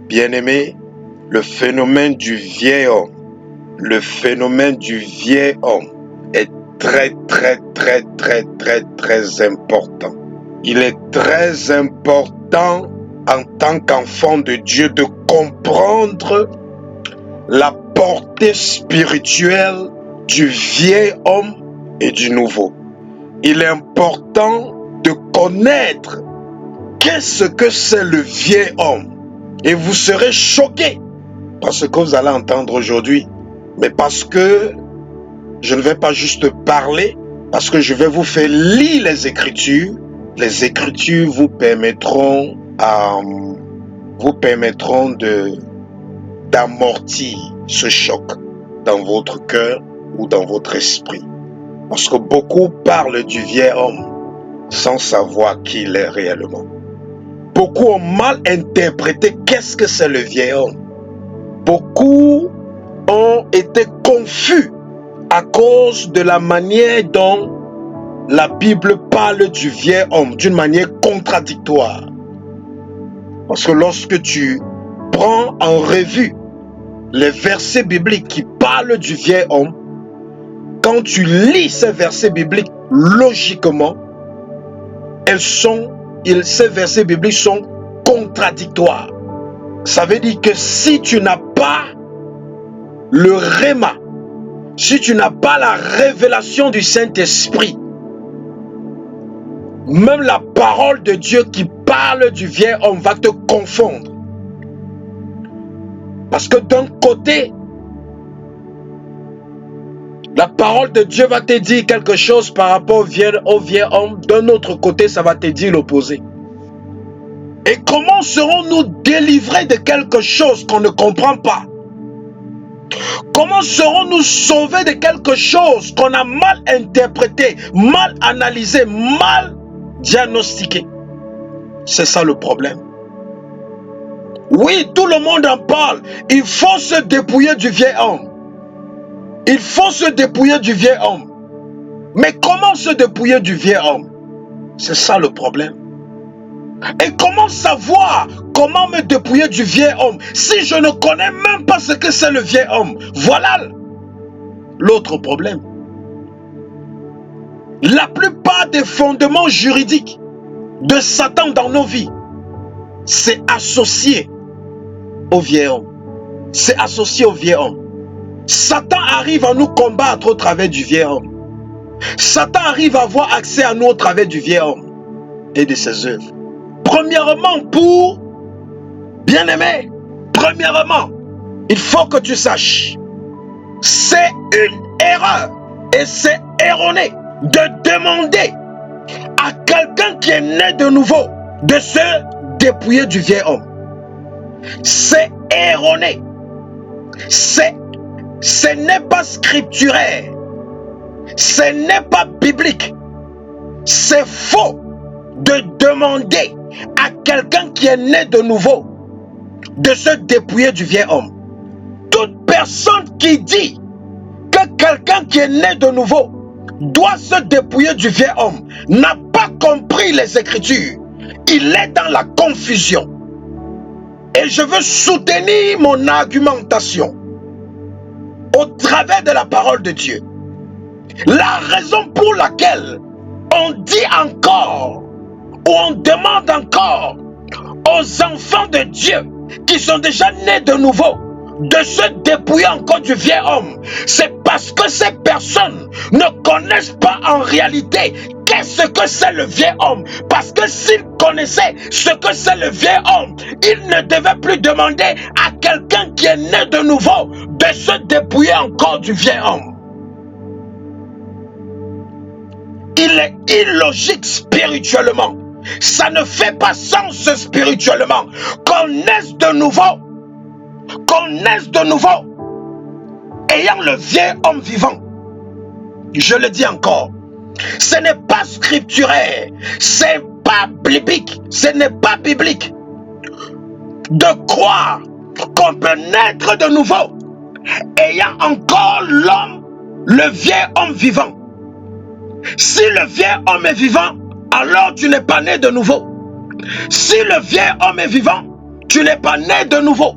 Bien-aimé, le phénomène du vieil homme, est très important. Il est très important en tant qu'enfant de Dieu de comprendre la portée spirituelle du vieil homme et du nouveau. Il est important de connaître qu'est-ce que c'est le vieil homme. Et vous serez choqués par ce que vous allez entendre aujourd'hui. Mais parce que je ne vais pas juste parler, parce que je vais vous faire lire les Écritures. Les Écritures vous permettront d'amortir ce choc dans votre cœur ou dans votre esprit. Parce que beaucoup parlent du vieil homme sans savoir qui il est réellement. Beaucoup ont mal interprété qu'est-ce que c'est le vieil homme. Beaucoup ont été confus à cause de la manière dont la Bible parle du vieil homme d'une manière contradictoire. Parce que lorsque tu prends en revue les versets bibliques qui parlent du vieil homme, quand tu lis ces versets bibliques logiquement, ces versets bibliques sont contradictoires. Ça veut dire que si tu n'as pas le réma, si tu n'as pas la révélation du Saint-Esprit, même la parole de Dieu qui parle du vieil homme va te confondre. Parce que d'un côté, la parole de Dieu va te dire quelque chose par rapport au vieil homme. D'un autre côté, ça va te dire l'opposé. Et comment serons-nous délivrés de quelque chose qu'on ne comprend pas? Comment serons-nous sauvés de quelque chose qu'on a mal interprété, mal analysé, mal diagnostiqué? C'est ça le problème. Oui, tout le monde en parle. Il faut se dépouiller du vieil homme. Il faut se dépouiller du vieil homme. Mais comment se dépouiller du vieil homme? C'est ça le problème. Et comment savoir comment me dépouiller du vieil homme si je ne connais même pas ce que c'est le vieil homme? Voilà l'autre problème. La plupart des fondements juridiques de Satan dans nos vies, c'est associé au vieil homme. C'est associé au vieil homme. Satan arrive à nous combattre au travers du vieil homme. Satan arrive à avoir accès à nous au travers du vieil homme et de ses œuvres. Premièrement, bien-aimé, il faut que tu saches, c'est une erreur et c'est erroné de demander à quelqu'un qui est né de nouveau de se dépouiller du vieil homme. C'est erroné. Ce n'est pas scripturaire. Ce n'est pas biblique. C'est faux de demander à quelqu'un qui est né de nouveau de se dépouiller du vieil homme. Toute personne qui dit que quelqu'un qui est né de nouveau doit se dépouiller du vieil homme n'a pas compris les Écritures. Il est dans la confusion. Et je veux soutenir mon argumentation au travers de la parole de Dieu. La raison pour laquelle on dit encore ou on demande encore aux enfants de Dieu qui sont déjà nés de nouveau de se dépouiller encore du vieil homme, c'est parce que ces personnes ne connaissent pas en réalité qu'est-ce que c'est le vieil homme. Parce que s'ils connaissaient ce que c'est le vieil homme, ils ne devaient plus demander à quelqu'un qui est né de nouveau de se dépouiller encore du vieil homme. Il est illogique spirituellement. Ça ne fait pas sens spirituellement qu'on naisse de nouveau, ayant le vieil homme vivant. Je le dis encore, ce n'est pas scripturaire, c'est pas biblique, ce n'est pas biblique de croire qu'on peut naître de nouveau ayant encore le vieil homme vivant. Si le vieil homme est vivant, alors tu n'es pas né de nouveau. Si le vieil homme est vivant, tu n'es pas né de nouveau.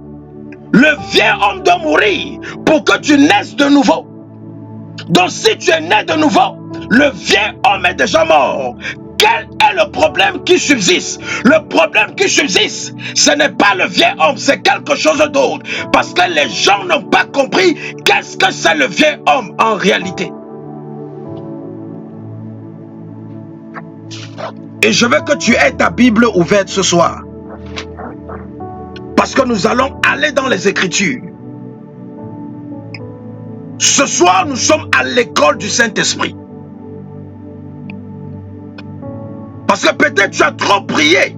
Le vieil homme doit mourir pour que tu naisses de nouveau. Donc si tu es né de nouveau, le vieil homme est déjà mort. Quel est le problème qui subsiste? Le problème qui subsiste, ce n'est pas le vieil homme, c'est quelque chose d'autre. Parce que les gens n'ont pas compris qu'est-ce que c'est le vieil homme en réalité. Et je veux que tu aies ta Bible ouverte ce soir. Parce que nous allons aller dans les Écritures. Ce soir, nous sommes à l'école du Saint-Esprit. Parce que peut-être tu as trop prié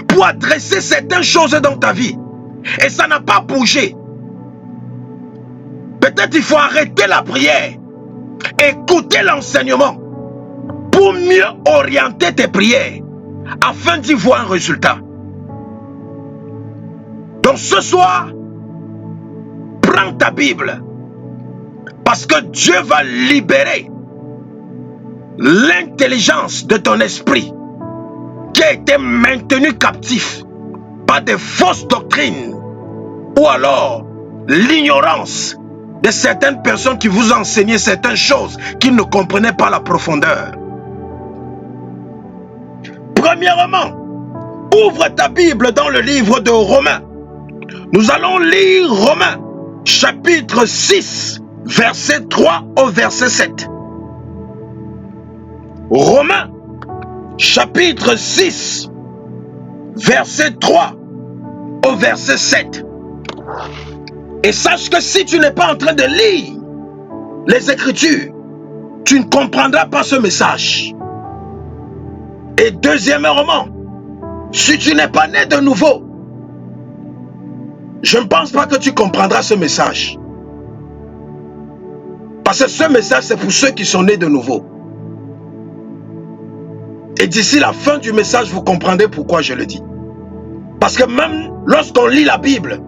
pour adresser certaines choses dans ta vie. Et ça n'a pas bougé. Peut-être il faut arrêter la prière. Écouter l'enseignement. Pour mieux orienter tes prières. Afin d'y voir un résultat. Donc ce soir, prends ta Bible. Parce que Dieu va libérer l'intelligence de ton esprit qui a été maintenu captif par des fausses doctrines ou alors l'ignorance de certaines personnes qui vous enseignaient certaines choses qu'ils ne comprenaient pas la profondeur. Premièrement, ouvre ta Bible dans le livre de Romains. Nous allons lire Romains chapitre 6, verset 3 au verset 7. Romains chapitre 6, verset 3 au verset 7. Et sache que si tu n'es pas en train de lire les Écritures, tu ne comprendras pas ce message. Et deuxièmement, si tu n'es pas né de nouveau, je ne pense pas que tu comprendras ce message. Parce que ce message, c'est pour ceux qui sont nés de nouveau. Et d'ici la fin du message, vous comprendrez pourquoi je le dis. Parce que même lorsqu'on lit la Bible,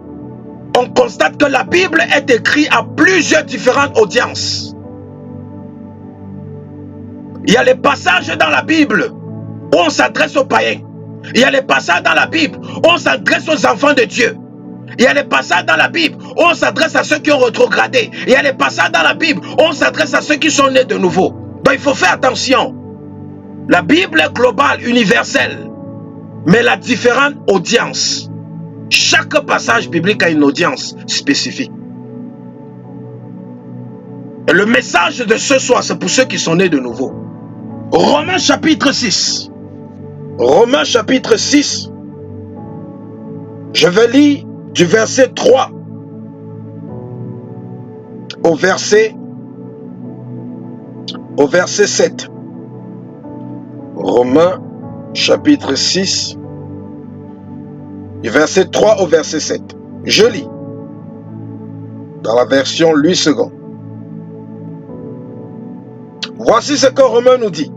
on constate que la Bible est écrite à plusieurs différentes audiences. Il y a les passages dans la Bible où on s'adresse aux païens. Il y a les passages dans la Bible où on s'adresse aux enfants de Dieu. Il y a les passages dans la Bible où on s'adresse à ceux qui ont rétrogradé. Il y a les passages dans la Bible où on s'adresse à ceux qui sont nés de nouveau. Donc il faut faire attention. La Bible est globale, universelle, mais elle a différentes audiences. Chaque passage biblique a une audience spécifique. Et le message de ce soir, c'est pour ceux qui sont nés de nouveau. Romains chapitre 6. Romains chapitre 6. Je vais lire du verset 3 au verset 7. Romains chapitre 6, du verset 3 au verset 7. Je lis dans la version 8 secondes. Voici ce que Romains nous dit.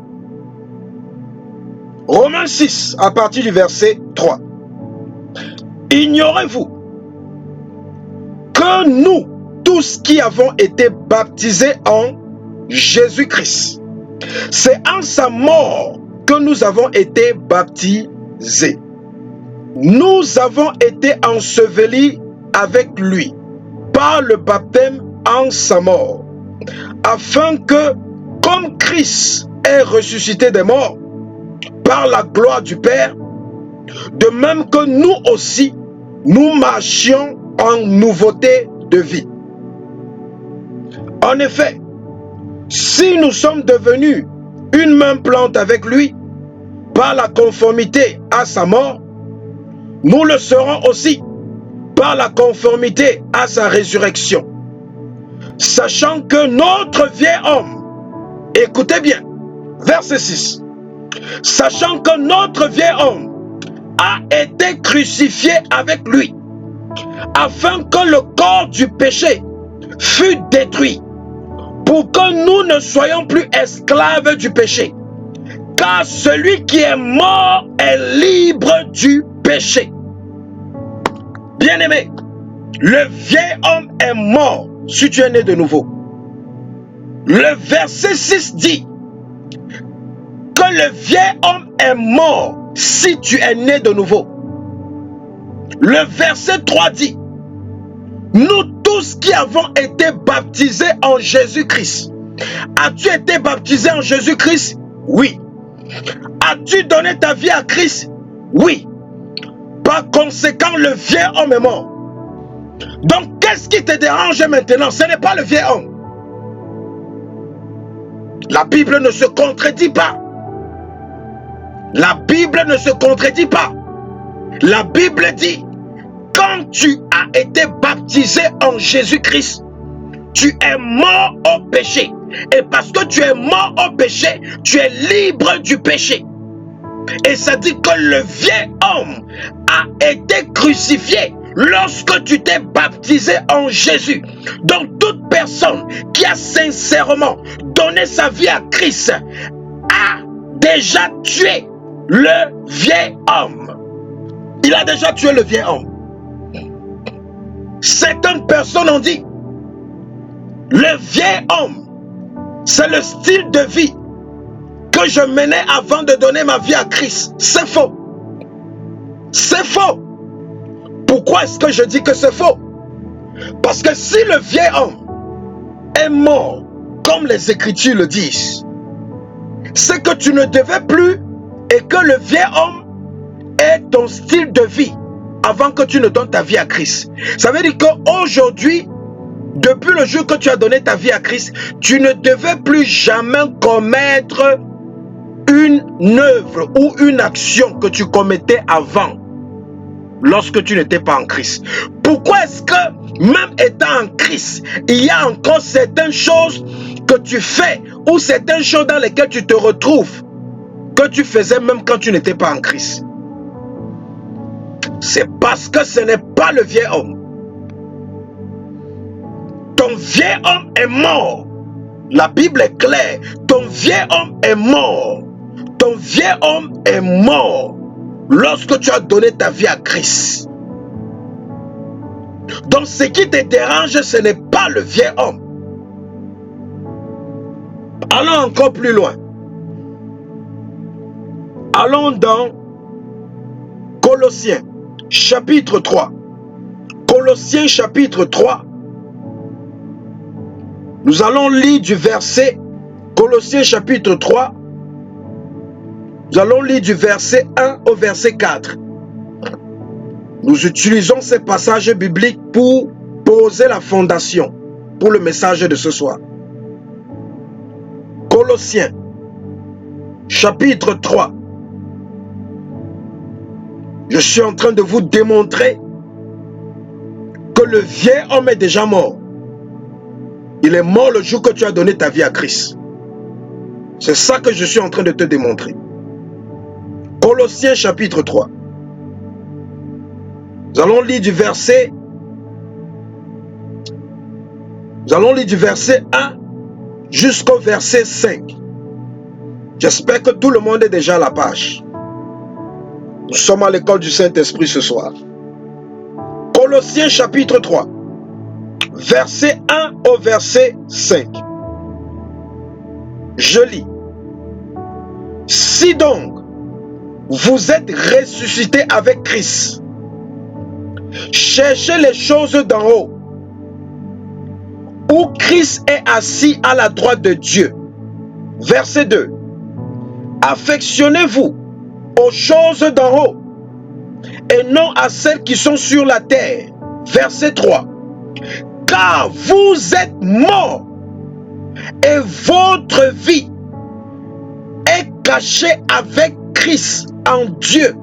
Romains 6, à partir du verset 3. Ignorez-vous que nous, tous qui avons été baptisés en Jésus-Christ, c'est en sa mort que nous avons été baptisés. Nous avons été ensevelis avec lui par le baptême en sa mort, afin que, comme Christ est ressuscité des morts par la gloire du Père, de même que nous aussi, nous marchions en nouveauté de vie. En effet, si nous sommes devenus une même plante avec lui, par la conformité à sa mort, nous le serons aussi par la conformité à sa résurrection. Sachant que notre vieil homme, écoutez bien, verset 6, sachant que notre vieil homme a été crucifié avec lui, afin que le corps du péché fût détruit, pour que nous ne soyons plus esclaves du péché. Car celui qui est mort est libre du péché. Bien-aimé, le vieil homme est mort si tu es né de nouveau. Le verset 6 dit que le vieil homme est mort si tu es né de nouveau. Le verset 3 dit, nous tous qui avons été baptisés en Jésus-Christ. As-tu été baptisé en Jésus-Christ? Oui. As-tu donné ta vie à Christ? Oui. Par conséquent, le vieil homme est mort. Donc, qu'est-ce qui te dérange maintenant? Ce n'est pas le vieil homme. La Bible ne se contredit pas. La Bible ne se contredit pas. La Bible dit, quand tu as été baptisé en Jésus-Christ, tu es mort au péché. Et parce que tu es mort au péché, tu es libre du péché. Et ça dit que le vieil homme a été crucifié lorsque tu t'es baptisé en Jésus. Donc toute personne qui a sincèrement donné sa vie à Christ a déjà tué le vieil homme. Il a déjà tué le vieil homme. Certaines personnes ont dit, le vieil homme, c'est le style de vie que je menais avant de donner ma vie à Christ. C'est faux. C'est faux. Pourquoi est-ce que je dis que c'est faux? Parce que si le vieil homme est mort, comme les Écritures le disent, c'est que tu ne devais plus et que le vieil homme est ton style de vie avant que tu ne donnes ta vie à Christ. Ça veut dire qu'aujourd'hui, depuis le jour que tu as donné ta vie à Christ, tu ne devais plus jamais commettre une œuvre ou une action que tu commettais avant, lorsque tu n'étais pas en Christ. Pourquoi est-ce que, même étant en Christ, il y a encore certaines choses que tu fais ou certaines choses dans lesquelles tu te retrouves que tu faisais même quand tu n'étais pas en Christ? C'est parce que ce n'est pas le vieil homme. Ton vieil homme est mort. La Bible est claire. Ton vieil homme est mort. Ton vieil homme est mort lorsque tu as donné ta vie à Christ. Donc ce qui te dérange, ce n'est pas le vieil homme. Allons encore plus loin. Allons dans Colossiens chapitre 3. Colossiens chapitre 3. Nous allons lire du verset, Colossiens chapitre 3. Nous allons lire du verset 1 au verset 4. Nous utilisons ces passages bibliques pour poser la fondation pour le message de ce soir. Colossiens chapitre 3. Je suis en train de vous démontrer que le vieil homme est déjà mort. Il est mort le jour que tu as donné ta vie à Christ. C'est ça que je suis en train de te démontrer. Colossiens chapitre 3. Nous allons lire du verset 1 jusqu'au verset 5. J'espère que tout le monde est déjà à la page. Nous sommes à l'école du Saint-Esprit ce soir. Colossiens chapitre 3. Verset 1 au verset 5. Je lis. Si donc vous êtes ressuscités avec Christ, cherchez les choses d'en haut, où Christ est assis à la droite de Dieu. Verset 2. Affectionnez-vous aux choses d'en haut, et non à celles qui sont sur la terre. Verset 3. Car vous êtes morts, et votre vie est cachée avec Christ en Dieu.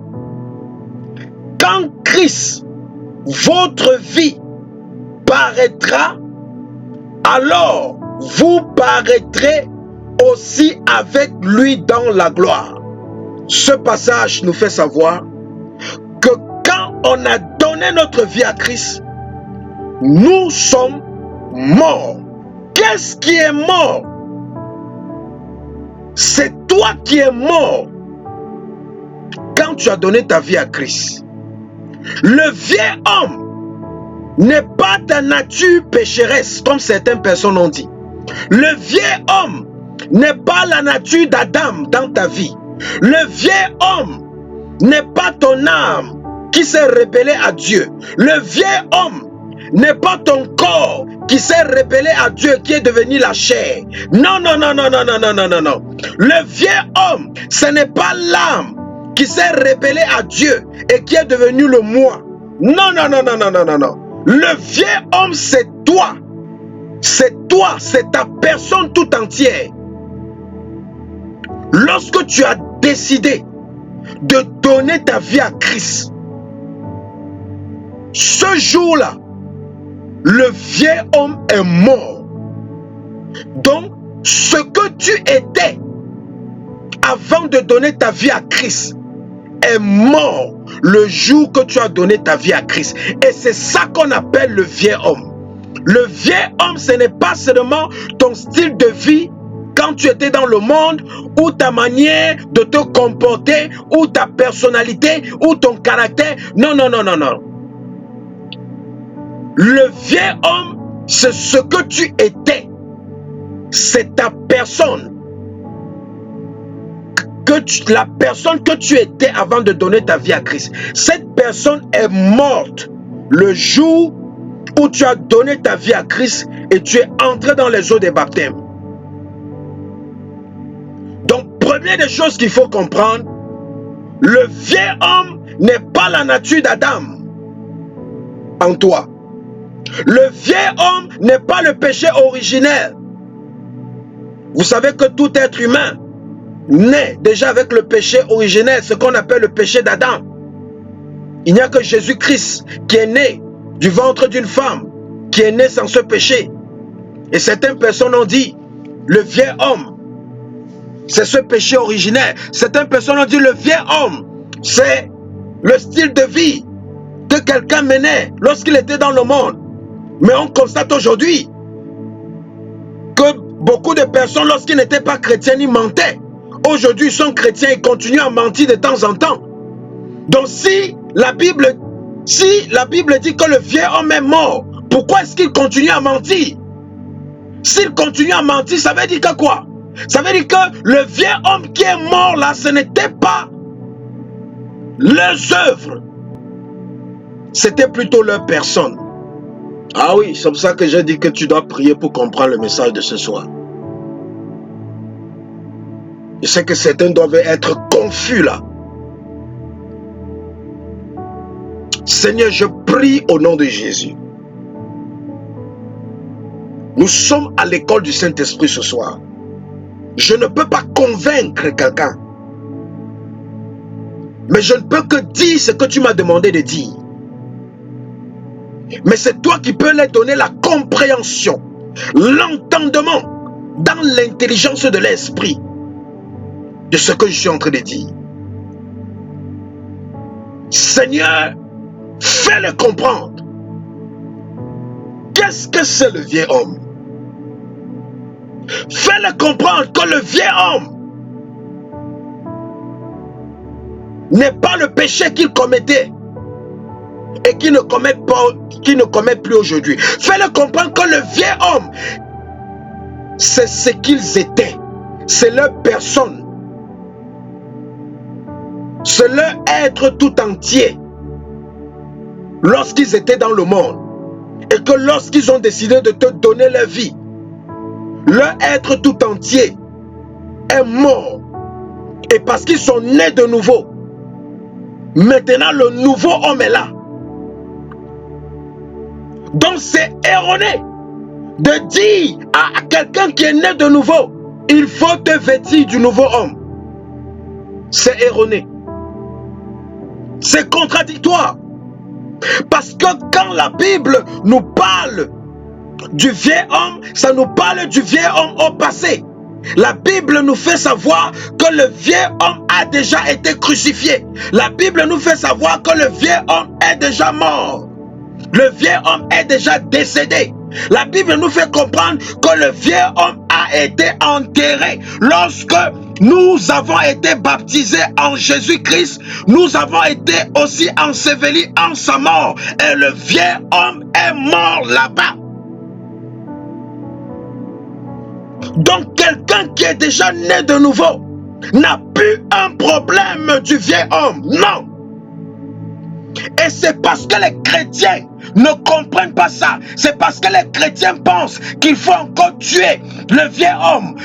Quand Christ, votre vie, paraîtra, alors vous paraîtrez aussi avec lui dans la gloire. Ce passage nous fait savoir que quand on a donné notre vie à Christ, nous sommes morts. Qu'est-ce qui est mort? C'est toi qui es mort quand tu as donné ta vie à Christ. Le vieil homme n'est pas ta nature pécheresse, comme certaines personnes ont dit. Le vieil homme n'est pas la nature d'Adam dans ta vie. Le vieil homme n'est pas ton âme qui s'est rebellé à Dieu. Le vieil homme n'est pas ton corps qui s'est rebellé à Dieu, qui est devenu la chair. Non, non, non, non, non, non, non, non, non, non. Le vieux homme, ce n'est pas l'âme qui s'est rebellé à Dieu et qui est devenu le moi. Non, non, non, non, non, non, non, non. Le vieux homme, c'est toi. C'est toi, c'est ta personne tout entière. Lorsque tu as décidé de donner ta vie à Christ, ce jour-là, le vieux homme est mort. Donc, ce que tu étais avant de donner ta vie à Christ est mort le jour que tu as donné ta vie à Christ. Et c'est ça qu'on appelle le vieux homme. Le vieux homme, ce n'est pas seulement ton style de vie quand tu étais dans le monde, ou ta manière de te comporter, ou ta personnalité, ou ton caractère. Non, non, non, non, non. Le vieux homme, c'est ce que tu étais. C'est ta personne. La personne que tu étais avant de donner ta vie à Christ. Cette personne est morte le jour où tu as donné ta vie à Christ et tu es entré dans les eaux des baptêmes. Donc, première des choses qu'il faut comprendre, le vieux homme n'est pas la nature d'Adam en toi. Le vieux homme n'est pas le péché originel. Vous savez que tout être humain naît déjà avec le péché originel, ce qu'on appelle le péché d'Adam. Il n'y a que Jésus-Christ qui est né du ventre d'une femme, qui est né sans ce péché. Et certaines personnes ont dit, le vieux homme, c'est ce péché originel. Certaines personnes ont dit, le vieux homme, c'est le style de vie que quelqu'un menait lorsqu'il était dans le monde. Mais on constate aujourd'hui que beaucoup de personnes, lorsqu'ils n'étaient pas chrétiens, ils mentaient. Aujourd'hui, ils sont chrétiens et continuent à mentir de temps en temps. Donc si la Bible dit que le vieux homme est mort, pourquoi est-ce qu'il continue à mentir? S'il continue à mentir, ça veut dire que quoi? Ça veut dire que le vieux homme qui est mort là, ce n'était pas leurs œuvres. C'était plutôt leur personne. Ah oui, c'est pour ça que j'ai dit que tu dois prier pour comprendre le message de ce soir. Je sais que certains doivent être confus là. Seigneur, je prie au nom de Jésus. Nous sommes à l'école du Saint-Esprit ce soir. Je ne peux pas convaincre quelqu'un. Mais je ne peux que dire ce que tu m'as demandé de dire. Mais c'est toi qui peux leur donner la compréhension, l'entendement dans l'intelligence de l'esprit de ce que je suis en train de dire. Seigneur, fais-le comprendre. Qu'est-ce que c'est le vieux homme? Fais-le comprendre que le vieux homme n'est pas le péché qu'il commettait et qu'il ne commet plus aujourd'hui. Fais-le comprendre que le vieux homme, c'est ce qu'ils étaient. C'est leur personne. C'est leur être tout entier. Lorsqu'ils étaient dans le monde. Et que lorsqu'ils ont décidé de te donner leur vie, leur être tout entier est mort. Et parce qu'ils sont nés de nouveau, maintenant le nouveau homme est là. Donc c'est erroné de dire à quelqu'un qui est né de nouveau, il faut te vêtir du nouveau homme. C'est erroné. C'est contradictoire. Parce que quand la Bible nous parle du vieux homme, ça nous parle du vieux homme au passé. La Bible nous fait savoir que le vieux homme a déjà été crucifié. La Bible nous fait savoir que le vieux homme est déjà mort. Le vieux homme est déjà décédé. La Bible nous fait comprendre que le vieux homme a été enterré. Lorsque nous avons été baptisés en Jésus-Christ, nous avons été aussi ensevelis en sa mort. Et le vieux homme est mort là-bas. Donc quelqu'un qui est déjà né de nouveau n'a plus un problème du vieux homme. Non. Et c'est parce que les chrétiens ne comprennent pas ça. C'est parce que les chrétiens pensent qu'il faut encore tuer le vieil homme,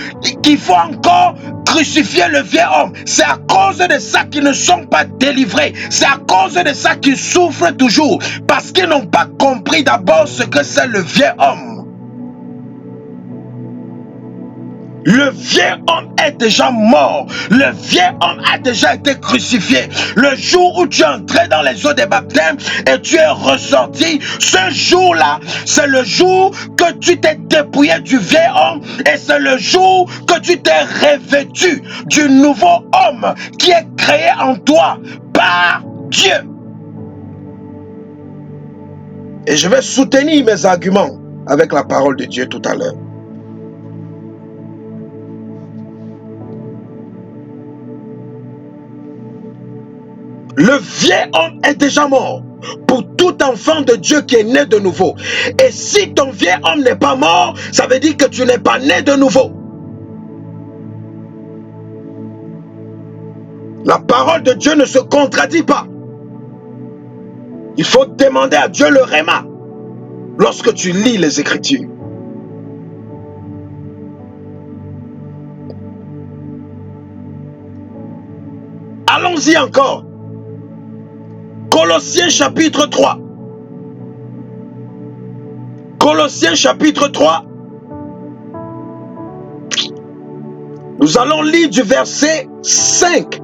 qu'il faut encore crucifier le vieil homme. C'est à cause de ça qu'ils ne sont pas délivrés. C'est à cause de ça qu'ils souffrent toujours. Parce qu'ils n'ont pas compris d'abord ce que c'est le vieil homme. Le vieil homme est déjà mort. Le vieil homme a déjà été crucifié. Le jour où tu es entré dans les eaux des baptêmes et tu es ressorti, ce jour-là, c'est le jour que tu t'es dépouillé du vieil homme et c'est le jour que tu t'es revêtu du nouveau homme qui est créé en toi par Dieu. Et je vais soutenir mes arguments avec la parole de Dieu tout à l'heure. Le vieil homme est déjà mort pour tout enfant de Dieu qui est né de nouveau. Et si ton vieil homme n'est pas mort, ça veut dire que tu n'es pas né de nouveau. La parole de Dieu ne se contradit pas. Il faut demander à Dieu le réma lorsque tu lis les Écritures. Allons-y encore. Colossiens chapitre 3. Colossiens chapitre 3. Nous allons lire du verset 5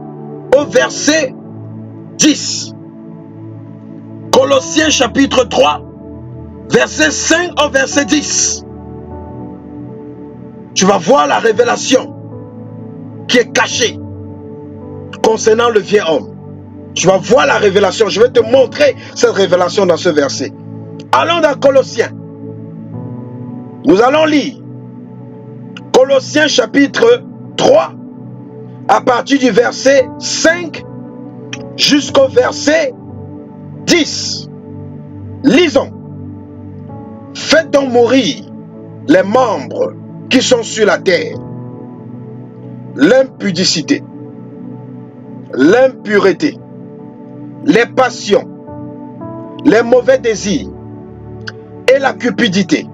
au verset 10. Colossiens chapitre 3, verset 5 au verset 10. Tu vas voir la révélation qui est cachée concernant le vieil homme. Tu vas voir la révélation. Je vais te montrer cette révélation dans ce verset. Allons dans Colossiens. Nous allons lire Colossiens chapitre 3 à partir du verset 5 jusqu'au verset 10. Lisons. Faites donc mourir les membres qui sont sur la terre. L'impudicité, l'impureté, les passions, les mauvais désirs et la cupidité.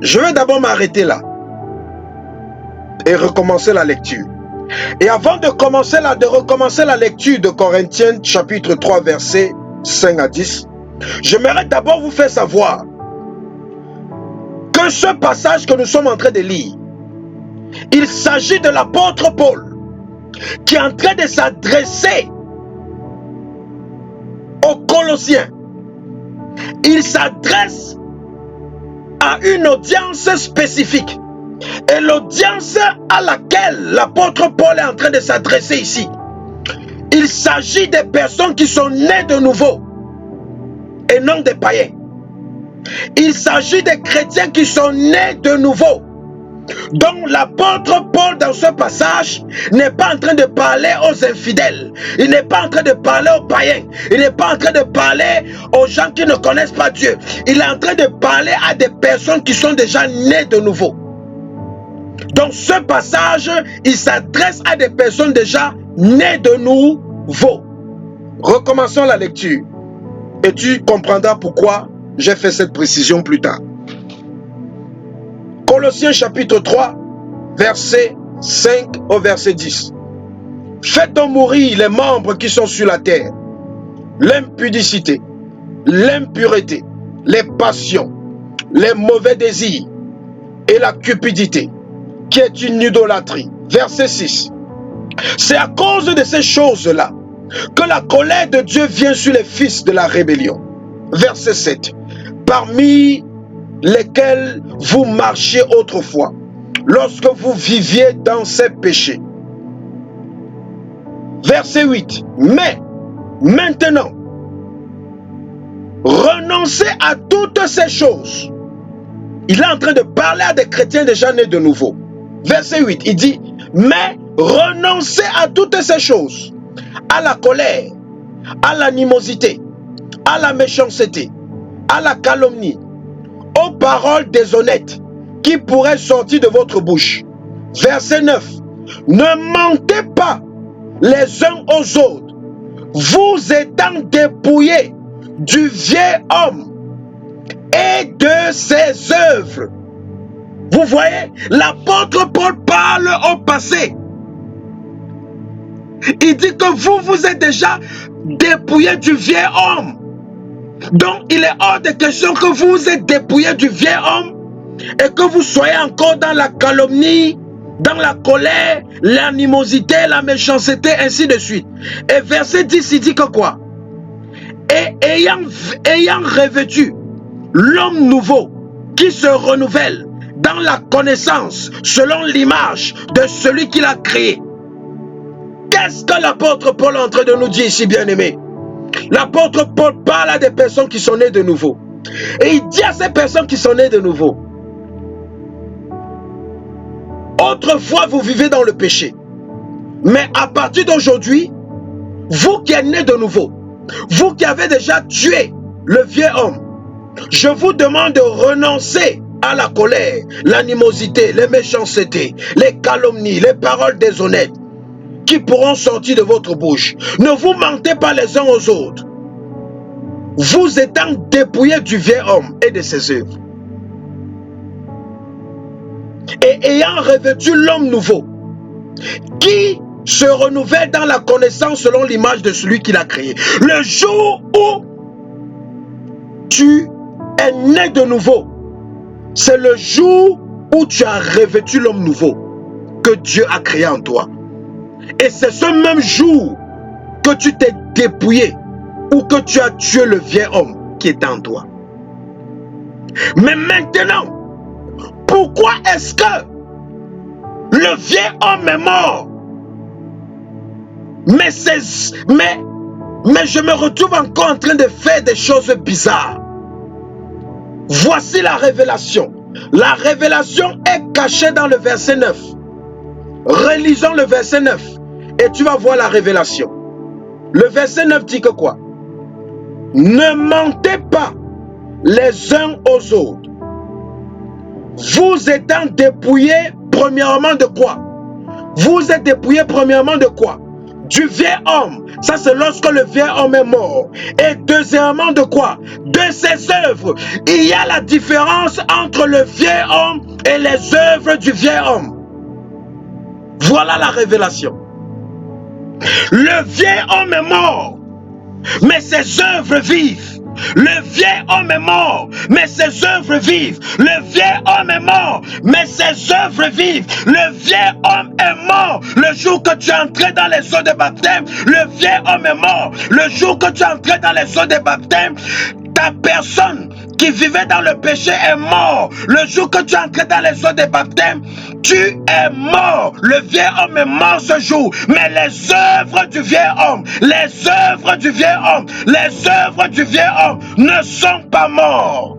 Je vais d'abord m'arrêter là et recommencer la lecture. Et avant de recommencer la lecture de Corinthiens chapitre 3 verset 5 à 10, j'aimerais d'abord vous faire savoir que ce passage que nous sommes en train de lire, il s'agit de l'apôtre Paul qui est en train de s'adresser aux Colossiens. Il s'adresse à une audience spécifique. Et l'audience à laquelle l'apôtre Paul est en train de s'adresser ici, il s'agit des personnes qui sont nées de nouveau et non des païens. Il s'agit des chrétiens qui sont nés de nouveau. Donc l'apôtre Paul dans ce passage n'est pas en train de parler aux infidèles. Il n'est pas en train de parler aux païens. Il n'est pas en train de parler aux gens qui ne connaissent pas Dieu. Il est en train de parler à des personnes qui sont déjà nées de nouveau. Dans ce passage, il s'adresse à des personnes déjà nées de nouveau. Recommençons la lecture et tu comprendras pourquoi j'ai fait cette précision plus tard. Colossiens chapitre 3, verset 5 au verset 10. Faites donc mourir les membres qui sont sur la terre, l'impudicité, l'impureté, les passions, les mauvais désirs et la cupidité, qui est une idolâtrie. Verset 6. C'est à cause de ces choses-là que la colère de Dieu vient sur les fils de la rébellion. Verset 7. Parmi lesquels vous marchiez autrefois, lorsque vous viviez dans ces péchés. Verset 8. Mais maintenant, renoncez à toutes ces choses. Il est en train de parler à des chrétiens déjà nés de nouveau. Verset 8, il dit, mais renoncez à toutes ces choses, à la colère, à l'animosité, à la méchanceté, à la calomnie, aux paroles déshonnêtes qui pourraient sortir de votre bouche. Verset 9, ne mentez pas, les uns aux autres, vous étant dépouillés du vieil homme et de ses œuvres. Vous voyez, l'apôtre Paul parle au passé. Il dit que vous êtes déjà dépouillés du vieil homme. Donc, il est hors de question que vous vous êtes dépouillés du vieil homme et que vous soyez encore dans la calomnie, dans la colère, l'animosité, la méchanceté, ainsi de suite. Et verset 10, il dit que quoi? Et ayant revêtu l'homme nouveau qui se renouvelle dans la connaissance selon l'image de celui qui l'a créé. Qu'est-ce que l'apôtre Paul est en train de nous dire ici, bien-aimé? L'apôtre Paul parle à des personnes qui sont nées de nouveau. Et il dit à ces personnes qui sont nées de nouveau: autrefois vous vivez dans le péché, mais à partir d'aujourd'hui, vous qui êtes nés de nouveau, vous qui avez déjà tué le vieux homme, je vous demande de renoncer à la colère, l'animosité, les méchancetés, les calomnies, les paroles déshonnêtes qui pourront sortir de votre bouche. Ne vous mentez pas les uns aux autres, vous étant dépouillés du vieil homme et de ses œuvres, et ayant revêtu l'homme nouveau, qui se renouvelle dans la connaissance selon l'image de celui qui l'a créé. Le jour où tu es né de nouveau, c'est le jour où tu as revêtu l'homme nouveau que Dieu a créé en toi. Et c'est ce même jour que tu t'es dépouillé ou que tu as tué le vieil homme qui est en toi. Mais maintenant, pourquoi est-ce que le vieil homme est mort? Mais je me retrouve encore en train de faire des choses bizarres. Voici la révélation. La révélation est cachée dans le verset 9. Relisons le verset 9 et tu vas voir la révélation. Le verset 9 dit que quoi? Ne mentez pas les uns aux autres, vous étant dépouillés premièrement de quoi? Vous êtes dépouillés premièrement de quoi? Du vieil homme. Ça, c'est lorsque le vieil homme est mort. Et deuxièmement de quoi? De ses œuvres. Il y a la différence entre le vieil homme et les œuvres du vieil homme. Voilà la révélation. Le vieil homme est mort, mais ses œuvres vivent. Le vieil homme est mort, mais ses œuvres vivent. Le vieil homme est mort, mais ses œuvres vivent. Le vieil homme est mort le jour que tu es entré dans les eaux de baptême. Le vieil homme est mort le jour que tu es entré dans les eaux de baptême. Ta personne qui vivait dans le péché est mort. Le jour que tu es entré dans les eaux de baptême, tu es mort. Le vieil homme est mort ce jour. Mais les œuvres du vieil homme, les œuvres du vieil homme, les œuvres du vieil homme ne sont pas morts.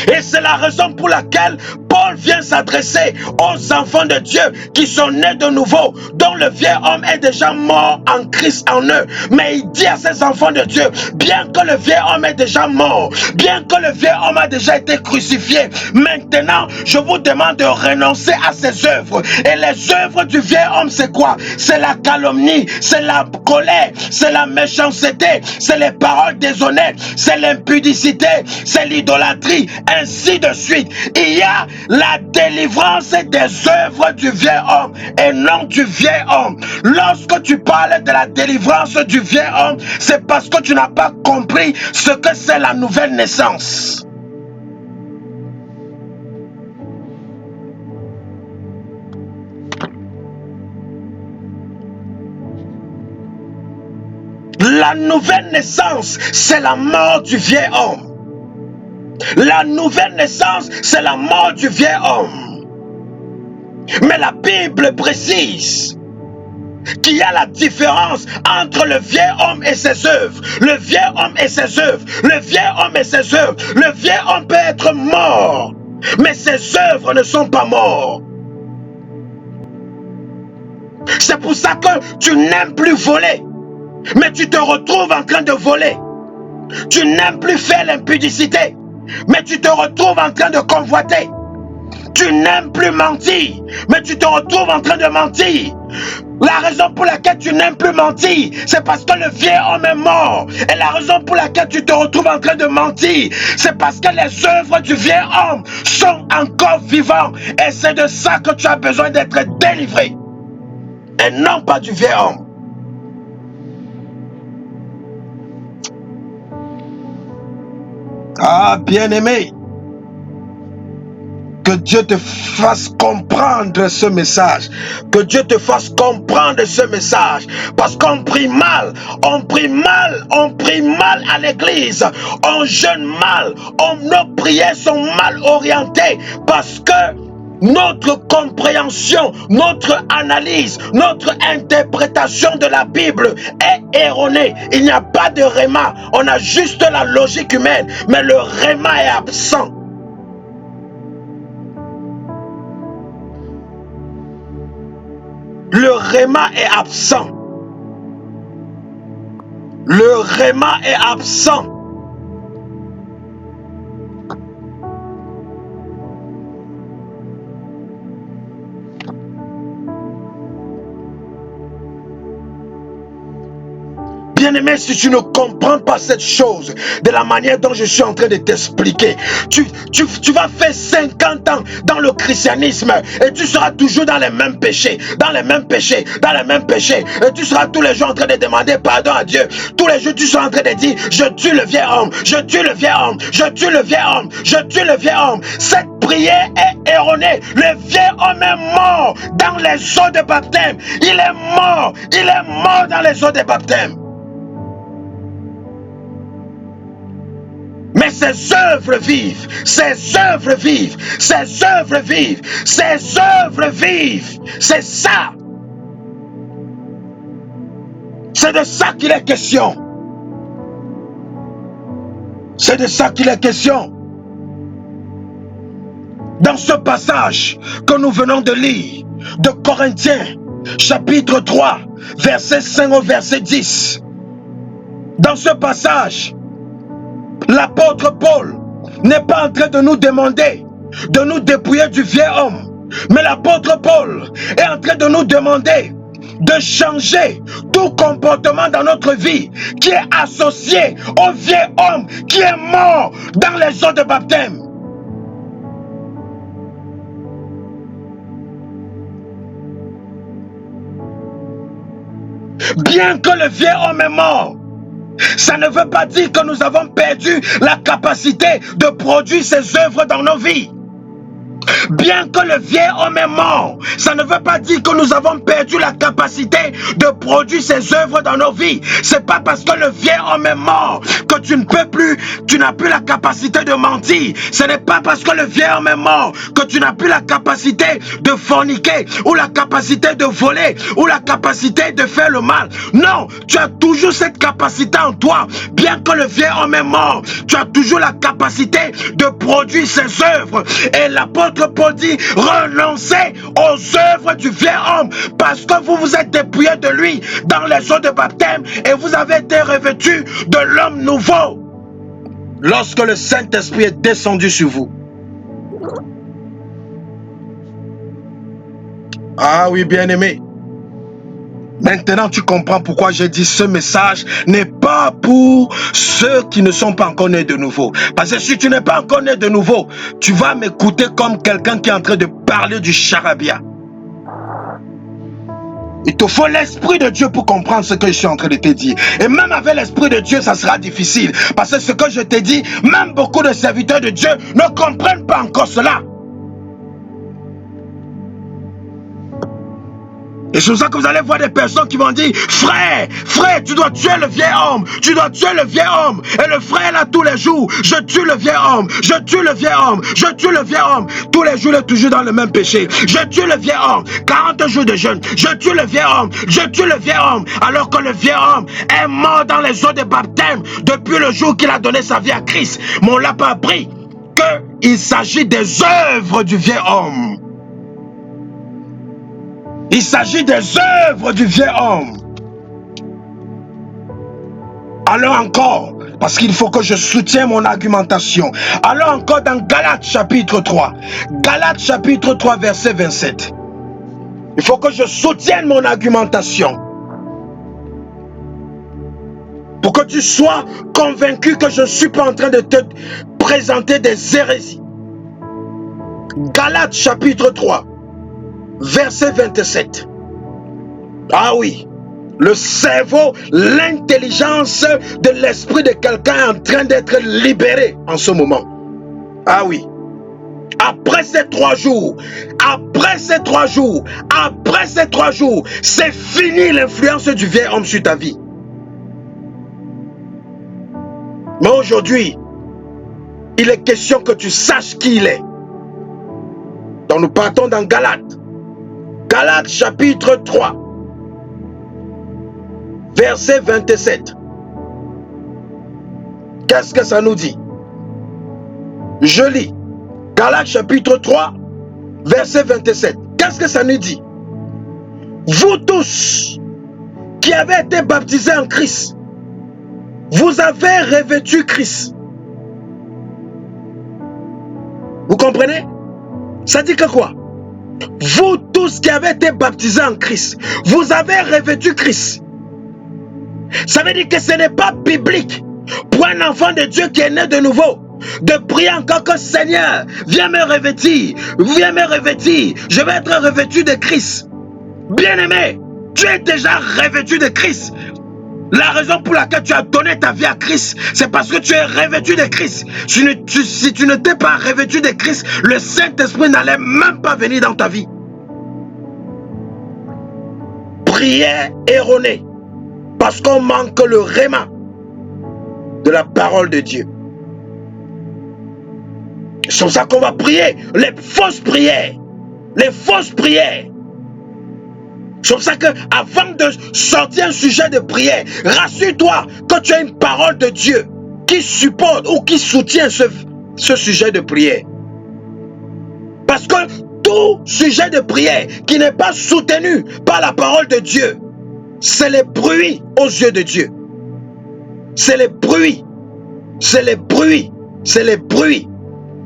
Et c'est la raison pour laquelle Paul vient s'adresser aux enfants de Dieu qui sont nés de nouveau, dont le vieil homme est déjà mort en Christ en eux. Mais il dit à ces enfants de Dieu, bien que le vieil homme est déjà mort, bien que le vieil homme a déjà été crucifié, maintenant je vous demande de renoncer à ses œuvres. Et les œuvres du vieil homme, c'est quoi? C'est la calomnie, c'est la colère, c'est la méchanceté, c'est les paroles déshonnêtes, c'est l'impudicité, c'est l'idolâtrie, ainsi de suite. Il y a la délivrance des œuvres du vieil homme et non du vieil homme. Lorsque tu parles de la délivrance du vieil homme, c'est parce que tu n'as pas compris ce que c'est la nouvelle naissance. La nouvelle naissance, c'est la mort du vieil homme. La nouvelle naissance, c'est la mort du vieil homme. Mais la Bible précise qu'il y a la différence entre le vieil homme et ses œuvres. Le vieil homme et ses œuvres. Le vieil homme et ses œuvres. Le vieil homme peut être mort, mais ses œuvres ne sont pas mortes. C'est pour ça que tu n'aimes plus voler, mais tu te retrouves en train de voler. Tu n'aimes plus faire l'impudicité, mais tu te retrouves en train de convoiter. Tu n'aimes plus mentir, mais tu te retrouves en train de mentir. La raison pour laquelle tu n'aimes plus mentir, c'est parce que le vieil homme est mort. Et la raison pour laquelle tu te retrouves en train de mentir, c'est parce que les œuvres du vieil homme sont encore vivantes. Et c'est de ça que tu as besoin d'être délivré. Et non pas du vieil homme. Ah, bien-aimé, que Dieu te fasse comprendre ce message. Que Dieu te fasse comprendre ce message. Parce qu'on prie mal. On prie mal. On prie mal à l'église. On jeûne mal. Nos prières sont mal orientées. Parce que notre compréhension, notre analyse, notre interprétation de la Bible est erronée. Il n'y a pas de réma. On a juste la logique humaine. Mais le réma est absent. Le réma est absent. Le réma est absent. Bien-aimé, si tu ne comprends pas cette chose de la manière dont je suis en train de t'expliquer, tu vas faire 50 ans dans le christianisme et tu seras toujours dans les mêmes péchés, dans les mêmes péchés, dans les mêmes péchés. Et tu seras tous les jours en train de demander pardon à Dieu. Tous les jours, tu seras en train de dire, je tue le vieil homme, je tue le vieil homme, je tue le vieil homme, je tue le vieil homme. Cette prière est erronée. Le vieil homme est mort dans les eaux de baptême. Il est mort dans les eaux de baptême. Mais ses œuvres vivent, ses œuvres vivent, ses œuvres vivent, ses œuvres vivent. C'est ça. C'est de ça qu'il est question. C'est de ça qu'il est question. Dans ce passage que nous venons de lire, de Corinthiens, chapitre 3, verset 5 au verset 10. Dans ce passage, l'apôtre Paul n'est pas en train de nous demander de nous dépouiller du vieil homme. Mais l'apôtre Paul est en train de nous demander de changer tout comportement dans notre vie qui est associé au vieil homme qui est mort dans les eaux de baptême. Bien que le vieil homme est mort, ça ne veut pas dire que nous avons perdu la capacité de produire ses œuvres dans nos vies. Bien que le vieil homme est mort, ça ne veut pas dire que nous avons perdu la capacité de produire ses œuvres dans nos vies. C'est pas parce que le vieil homme est mort que tu n'as plus la capacité de mentir. Ce n'est pas parce que le vieil homme est mort que tu n'as plus la capacité de forniquer, ou la capacité de voler, ou la capacité de faire le mal. Non, tu as toujours cette capacité en toi. Bien que le vieil homme est mort, tu as toujours la capacité de produire ses œuvres. Et l'apôtre Paul dit, renoncez aux œuvres du vieil homme, parce que vous vous êtes dépouillé de lui dans les eaux de baptême et vous avez été revêtus de l'homme nouveau lorsque le Saint-Esprit est descendu sur vous. Ah oui, bien-aimé. Maintenant, tu comprends pourquoi j'ai dit ce message n'est pas pour ceux qui ne sont pas encore nés de nouveau. Parce que si tu n'es pas encore né de nouveau, tu vas m'écouter comme quelqu'un qui est en train de parler du charabia. Il te faut l'Esprit de Dieu pour comprendre ce que je suis en train de te dire. Et même avec l'Esprit de Dieu, ça sera difficile. Parce que ce que je t'ai dit, même beaucoup de serviteurs de Dieu ne comprennent pas encore cela. Et c'est pour ça que vous allez voir des personnes qui vont dire, frère, tu dois tuer le vieil homme, tu dois tuer le vieil homme. Et le frère est là tous les jours, je tue le vieil homme, je tue le vieil homme, je tue le vieil homme. Tous les jours, il est toujours dans le même péché. Je tue le vieil homme, 40 jours de jeûne, je tue le vieil homme, je tue le vieil homme. Alors que le vieil homme est mort dans les eaux de baptême depuis le jour qu'il a donné sa vie à Christ. Mais on ne l'a pas appris qu'il s'agit des œuvres du vieil homme. Il s'agit des œuvres du vieil homme. Alors encore, parce qu'il faut que je soutienne mon argumentation. Alors encore dans Galates chapitre 3. Galates chapitre 3 verset 27. Il faut que je soutienne mon argumentation. Pour que tu sois convaincu que je ne suis pas en train de te présenter des hérésies. Galates chapitre 3, verset 27. Ah oui, le cerveau, l'intelligence de l'esprit de quelqu'un est en train d'être libéré en ce moment. Ah oui. Après ces 3 jours, c'est fini l'influence du vieil homme sur ta vie. Mais aujourd'hui, il est question que tu saches qui il est. Donc nous partons dans Galates. Galates chapitre 3, verset 27. Qu'est-ce que ça nous dit? Je lis. Galates chapitre 3, verset 27. Qu'est-ce que ça nous dit? Vous tous qui avez été baptisés en Christ, vous avez revêtu Christ. Vous comprenez? Ça dit que quoi? Vous tous qui avez été baptisés en Christ, vous avez revêtu Christ. Ça veut dire que ce n'est pas biblique pour un enfant de Dieu qui est né de nouveau de prier encore que Seigneur, viens me revêtir, je vais être revêtu de Christ. Bien-aimé, tu es déjà revêtu de Christ. La raison pour laquelle tu as donné ta vie à Christ, c'est parce que tu es revêtu de Christ. Si tu n'étais pas revêtu de Christ, le Saint-Esprit n'allait même pas venir dans ta vie. Prière erronée, parce qu'on manque le réma de la parole de Dieu. C'est pour ça qu'on va prier les fausses prières. Les fausses prières. C'est pour ça que avant de sortir un sujet de prière, rassure-toi que tu as une parole de Dieu qui supporte ou qui soutient ce sujet de prière. Parce que tout sujet de prière qui n'est pas soutenu par la parole de Dieu, c'est les bruits aux yeux de Dieu. C'est les bruits. C'est les bruits. C'est les bruits.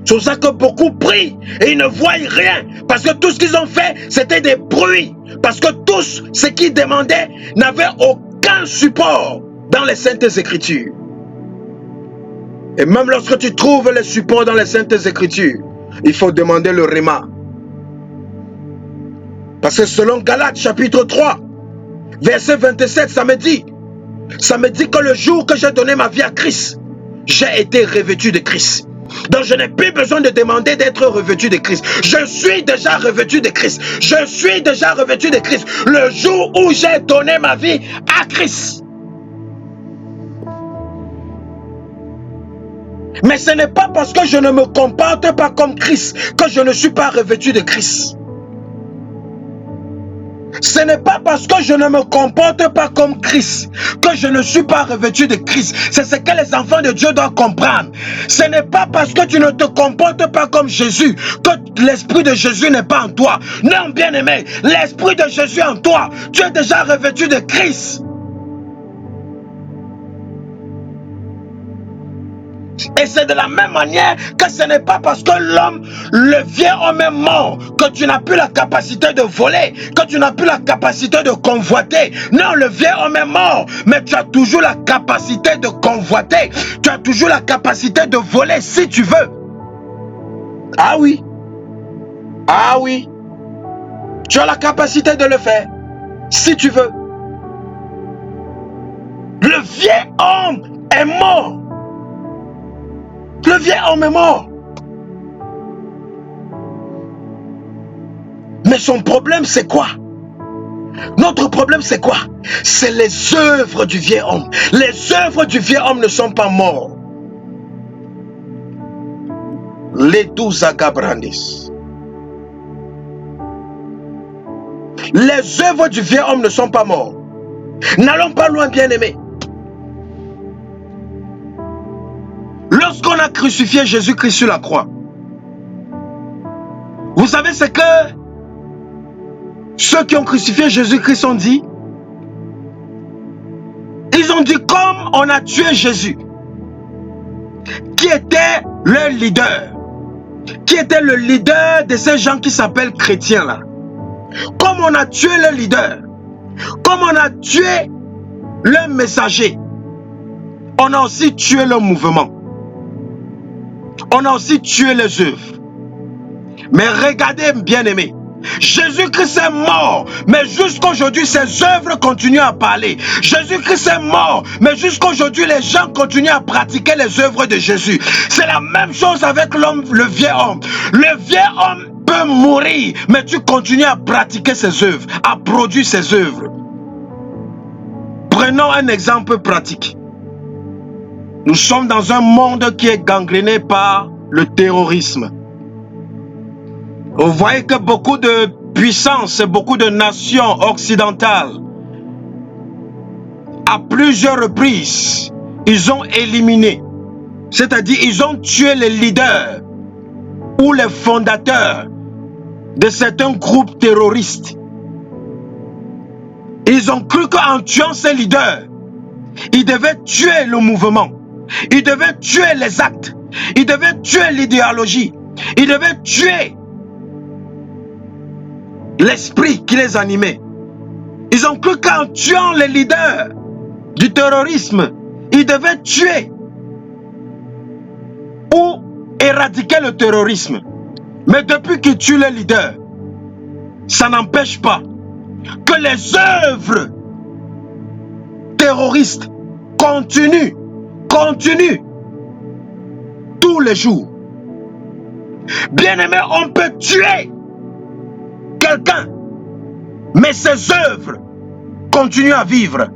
C'est pour ça que beaucoup prient et ils ne voient rien. Parce que tout ce qu'ils ont fait, c'était des bruits. Parce que tous ce qu'ils demandaient n'avaient aucun support dans les Saintes Écritures. Et même lorsque tu trouves les supports dans les Saintes Écritures, il faut demander le réma. Parce que selon Galates chapitre 3, verset 27, ça me dit que le jour que j'ai donné ma vie à Christ, j'ai été revêtu de Christ. Donc je n'ai plus besoin de demander d'être revêtu de Christ. Je suis déjà revêtu de Christ. Je suis déjà revêtu de Christ. Le jour où j'ai donné ma vie à Christ. Mais ce n'est pas parce que je ne me comporte pas comme Christ que je ne suis pas revêtu de Christ. Ce n'est pas parce que je ne me comporte pas comme Christ que je ne suis pas revêtu de Christ. C'est ce que les enfants de Dieu doivent comprendre. Ce n'est pas parce que tu ne te comportes pas comme Jésus que l'esprit de Jésus n'est pas en toi. Non, bien-aimé, l'esprit de Jésus est en toi. Tu es déjà revêtu de Christ. Et c'est de la même manière que ce n'est pas parce que l'homme, le vieux homme est mort, que tu n'as plus la capacité de voler, que tu n'as plus la capacité de convoiter. Non, le vieux homme est mort, mais tu as toujours la capacité de convoiter. Tu as toujours la capacité de voler si tu veux. Ah oui. Ah oui. Tu as la capacité de le faire si tu veux. Le vieux homme est mort. Le vieil homme est mort. Mais son problème, c'est quoi? Notre problème, c'est quoi? C'est les œuvres du vieil homme. Les œuvres du vieil homme ne sont pas morts. Les 12 agabrandis. Les œuvres du vieil homme ne sont pas morts. N'allons pas loin, bien-aimés. Lorsqu'on a crucifié Jésus-Christ sur la croix, vous savez ce que ceux qui ont crucifié Jésus-Christ ont dit? Ils ont dit, comme on a tué Jésus, qui était leur leader, qui était le leader de ces gens qui s'appellent chrétiens là. Comme on a tué le leader, comme on a tué le messager, on a aussi tué le mouvement. On a aussi tué les œuvres. Mais regardez, bien-aimés, Jésus-Christ est mort, mais jusqu'aujourd'hui, ses œuvres continuent à parler. Jésus-Christ est mort, mais jusqu'aujourd'hui, les gens continuent à pratiquer les œuvres de Jésus. C'est la même chose avec l'homme, le vieil homme. Le vieil homme peut mourir, mais tu continues à pratiquer ses œuvres, à produire ses œuvres. Prenons un exemple pratique. Nous sommes dans un monde qui est gangréné par le terrorisme. Vous voyez que beaucoup de puissances, beaucoup de nations occidentales, à plusieurs reprises, ils ont éliminé, c'est-à-dire ils ont tué les leaders ou les fondateurs de certains groupes terroristes. Ils ont cru qu'en tuant ces leaders, ils devaient tuer le mouvement, ils devaient tuer les actes, ils devaient tuer l'idéologie, ils devaient tuer l'esprit qui les animait. Ils ont cru qu'en tuant les leaders du terrorisme, ils devaient tuer ou éradiquer le terrorisme. Mais depuis qu'ils tuent les leaders, ça n'empêche pas que les œuvres terroristes continuent tous les jours. Bien-aimé, on peut tuer quelqu'un, mais ses œuvres continuent à vivre.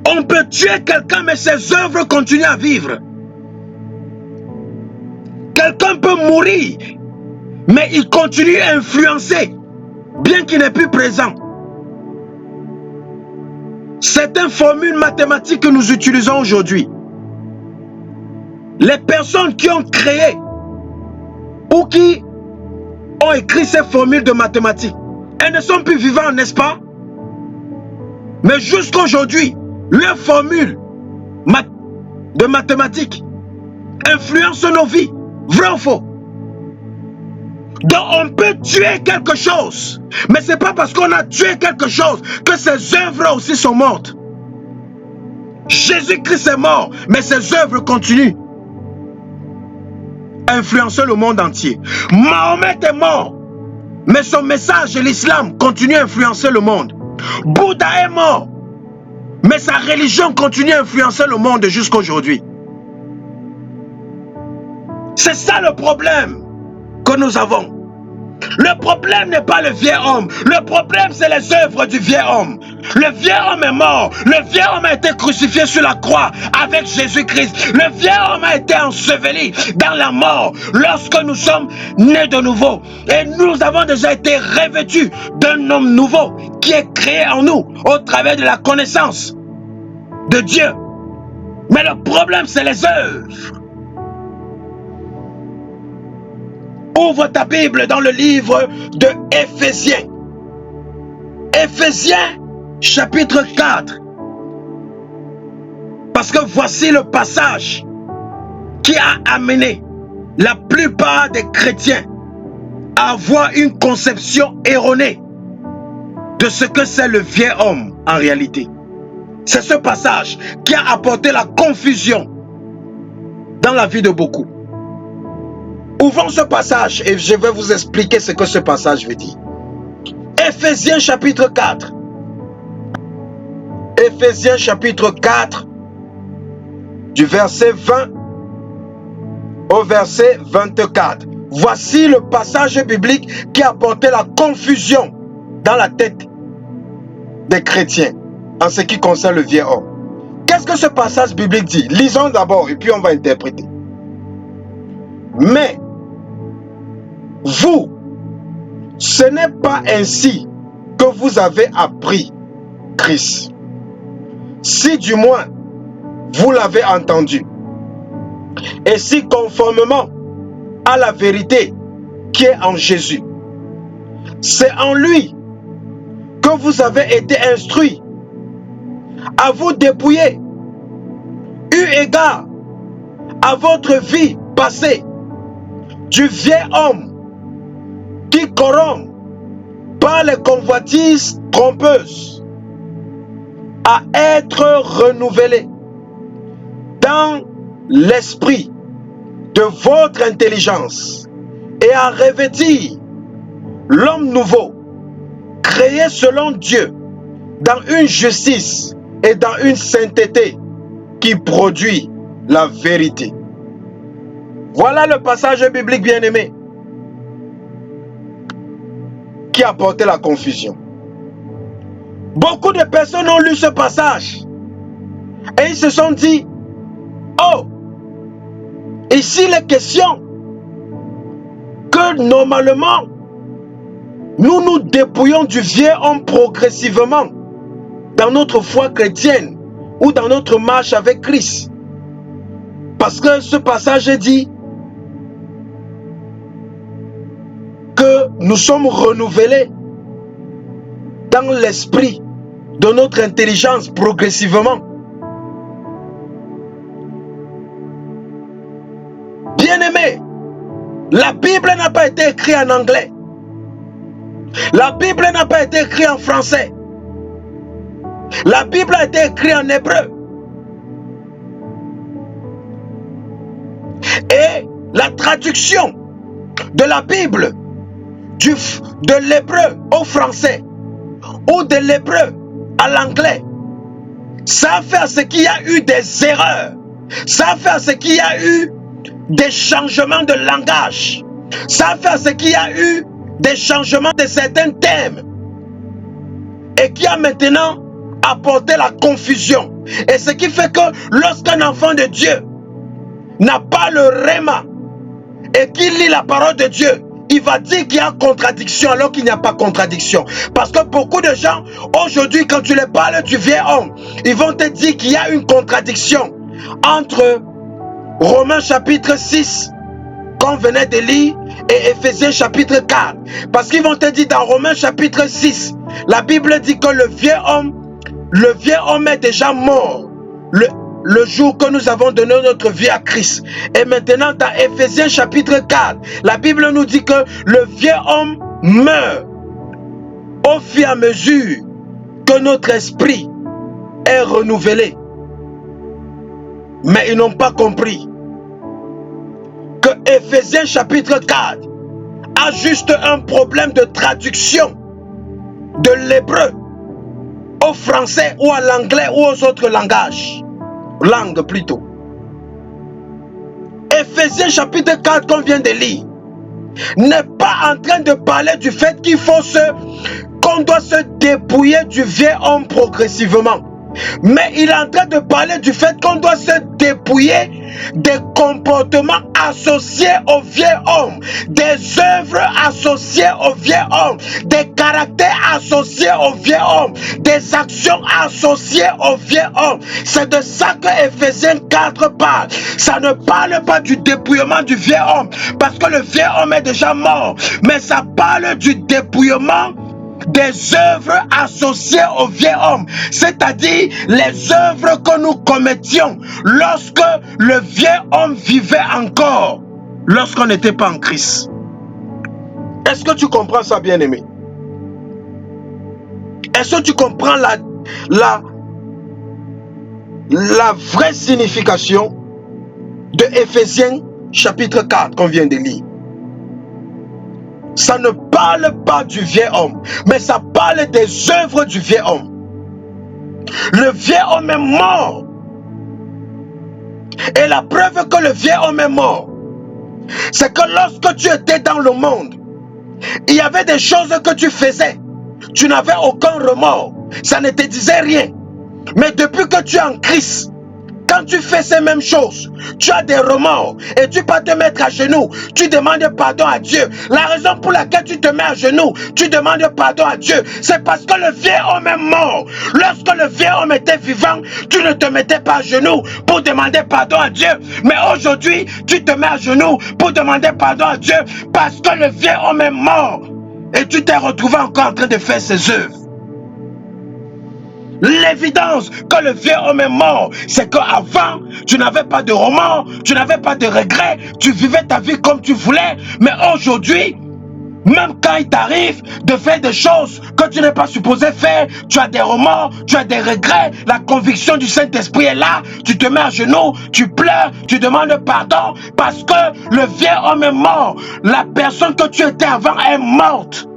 On peut tuer quelqu'un, mais ses œuvres continuent à vivre. Quelqu'un peut mourir, mais il continue à influencer, bien qu'il n'est plus présent. C'est une formule mathématique que nous utilisons aujourd'hui. Les personnes qui ont créé ou qui ont écrit ces formules de mathématiques, elles ne sont plus vivantes, n'est-ce pas? Mais jusqu'aujourd'hui, leurs formules de mathématiques influencent nos vies. Vrai ou faux? Donc on peut tuer quelque chose, mais ce n'est pas parce qu'on a tué quelque chose que ses œuvres aussi sont mortes. Jésus-Christ est mort, mais ses œuvres continuent à influencer le monde entier. Mahomet est mort, mais son message et l'islam continuent à influencer le monde. Bouddha est mort, mais sa religion continue à influencer le monde jusqu'à aujourd'hui. C'est ça le problème que nous avons. Le problème n'est pas le vieil homme. Le problème, c'est les œuvres du vieil homme. Le vieil homme est mort. Le vieil homme a été crucifié sur la croix avec Jésus-Christ. Le vieil homme a été enseveli dans la mort lorsque nous sommes nés de nouveau. Et nous avons déjà été revêtus d'un homme nouveau qui est créé en nous au travers de la connaissance de Dieu. Mais le problème, c'est les œuvres. Ouvre ta Bible dans le livre de Éphésiens. Éphésiens chapitre 4. Parce que voici le passage qui a amené la plupart des chrétiens à avoir une conception erronée de ce que c'est le vieil homme en réalité. C'est ce passage qui a apporté la confusion dans la vie de beaucoup. Ouvrons ce passage et je vais vous expliquer ce que ce passage veut dire. Éphésiens chapitre 4. Éphésiens chapitre 4, du verset 20 au verset 24. Voici le passage biblique qui a apporté la confusion dans la tête des chrétiens en ce qui concerne le vieil homme. Qu'est-ce que ce passage biblique dit? Lisons d'abord et puis on va interpréter. Mais vous, ce n'est pas ainsi que vous avez appris Christ. Si du moins vous l'avez entendu. Et si conformément à la vérité qui est en Jésus, c'est en lui que vous avez été instruits à vous dépouiller, eu égard à votre vie passée, du vieil homme qui corrompt par les convoitises trompeuses, à être renouvelé dans l'esprit de votre intelligence et à revêtir l'homme nouveau, créé selon Dieu, dans une justice et dans une sainteté qui produit la vérité. Voilà le passage biblique bien-aimé qui a porté la confusion. Beaucoup de personnes ont lu ce passage et ils se sont dit, oh, ici il est question que normalement nous nous dépouillons du vieil homme progressivement dans notre foi chrétienne ou dans notre marche avec Christ. Parce que ce passage dit que nous sommes renouvelés dans l'esprit de notre intelligence progressivement. Bien-aimé, la Bible n'a pas été écrite en anglais. La Bible n'a pas été écrite en français. La Bible a été écrite en hébreu. Et la traduction de la Bible de l'hébreu au français ou de l'hébreu à l'anglais, ça a fait à ce qu'il y a eu des erreurs. Ça a fait à ce qu'il y a eu des changements de langage. Ça a fait à ce qu'il y a eu des changements de certains thèmes. Et qui a maintenant apporté la confusion. Et ce qui fait que lorsqu'un enfant de Dieu n'a pas le réma et qu'il lit la parole de Dieu, il va dire qu'il y a contradiction alors qu'il n'y a pas contradiction. Parce que beaucoup de gens, aujourd'hui, quand tu les parles du vieil homme, ils vont te dire qu'il y a une contradiction entre Romains chapitre 6, qu'on venait de lire, et Éphésiens chapitre 4. Parce qu'ils vont te dire dans Romains chapitre 6, la Bible dit que le vieil homme est déjà mort le jour que nous avons donné notre vie à Christ. Et maintenant dans Éphésiens chapitre 4, la Bible nous dit que le vieil homme meurt au fur et à mesure que notre esprit est renouvelé. Mais ils n'ont pas compris que Éphésiens chapitre 4 a juste un problème de traduction de l'hébreu au français ou à l'anglais ou aux autres langues plutôt. Éphésiens chapitre 4 qu'on vient de lire n'est pas en train de parler du fait qu'on doit se dépouiller du vieil homme progressivement. Mais il est en train de parler du fait qu'on doit se dépouiller des comportements associés au vieil homme, des œuvres associées au vieil homme, des caractères associés au vieil homme, des actions associées au vieil homme. C'est de ça que Éphésiens 4 parle. Ça ne parle pas du dépouillement du vieil homme, parce que le vieil homme est déjà mort, mais ça parle du dépouillement des œuvres associées au vieil homme, c'est-à-dire les œuvres que nous commettions lorsque le vieil homme vivait encore, lorsqu'on n'était pas en Christ. Est-ce que tu comprends ça, bien-aimé? Est-ce que tu comprends la vraie signification de Éphésiens chapitre 4 qu'on vient de lire? Ça ne parle pas du vieil homme, mais ça parle des œuvres du vieil homme. Le vieil homme est mort. Et la preuve que le vieil homme est mort, c'est que lorsque tu étais dans le monde, il y avait des choses que tu faisais. Tu n'avais aucun remords. Ça ne te disait rien. Mais depuis que tu es en Christ, quand tu fais ces mêmes choses, tu as des remords et tu peux te mettre à genoux. Tu demandes pardon à Dieu. La raison pour laquelle tu te mets à genoux, tu demandes pardon à Dieu, c'est parce que le vieil homme est mort. Lorsque le vieil homme était vivant, tu ne te mettais pas à genoux pour demander pardon à Dieu. Mais aujourd'hui, tu te mets à genoux pour demander pardon à Dieu parce que le vieil homme est mort. Et tu t'es retrouvé encore en train de faire ses œuvres. L'évidence que le vieux homme est mort, c'est qu'avant, tu n'avais pas de remords, tu n'avais pas de regrets, tu vivais ta vie comme tu voulais. Mais aujourd'hui, même quand il t'arrive de faire des choses que tu n'es pas supposé faire, tu as des remords, tu as des regrets, la conviction du Saint-Esprit est là, tu te mets à genoux, tu pleures, tu demandes pardon parce que le vieux homme est mort. La personne que tu étais avant est morte.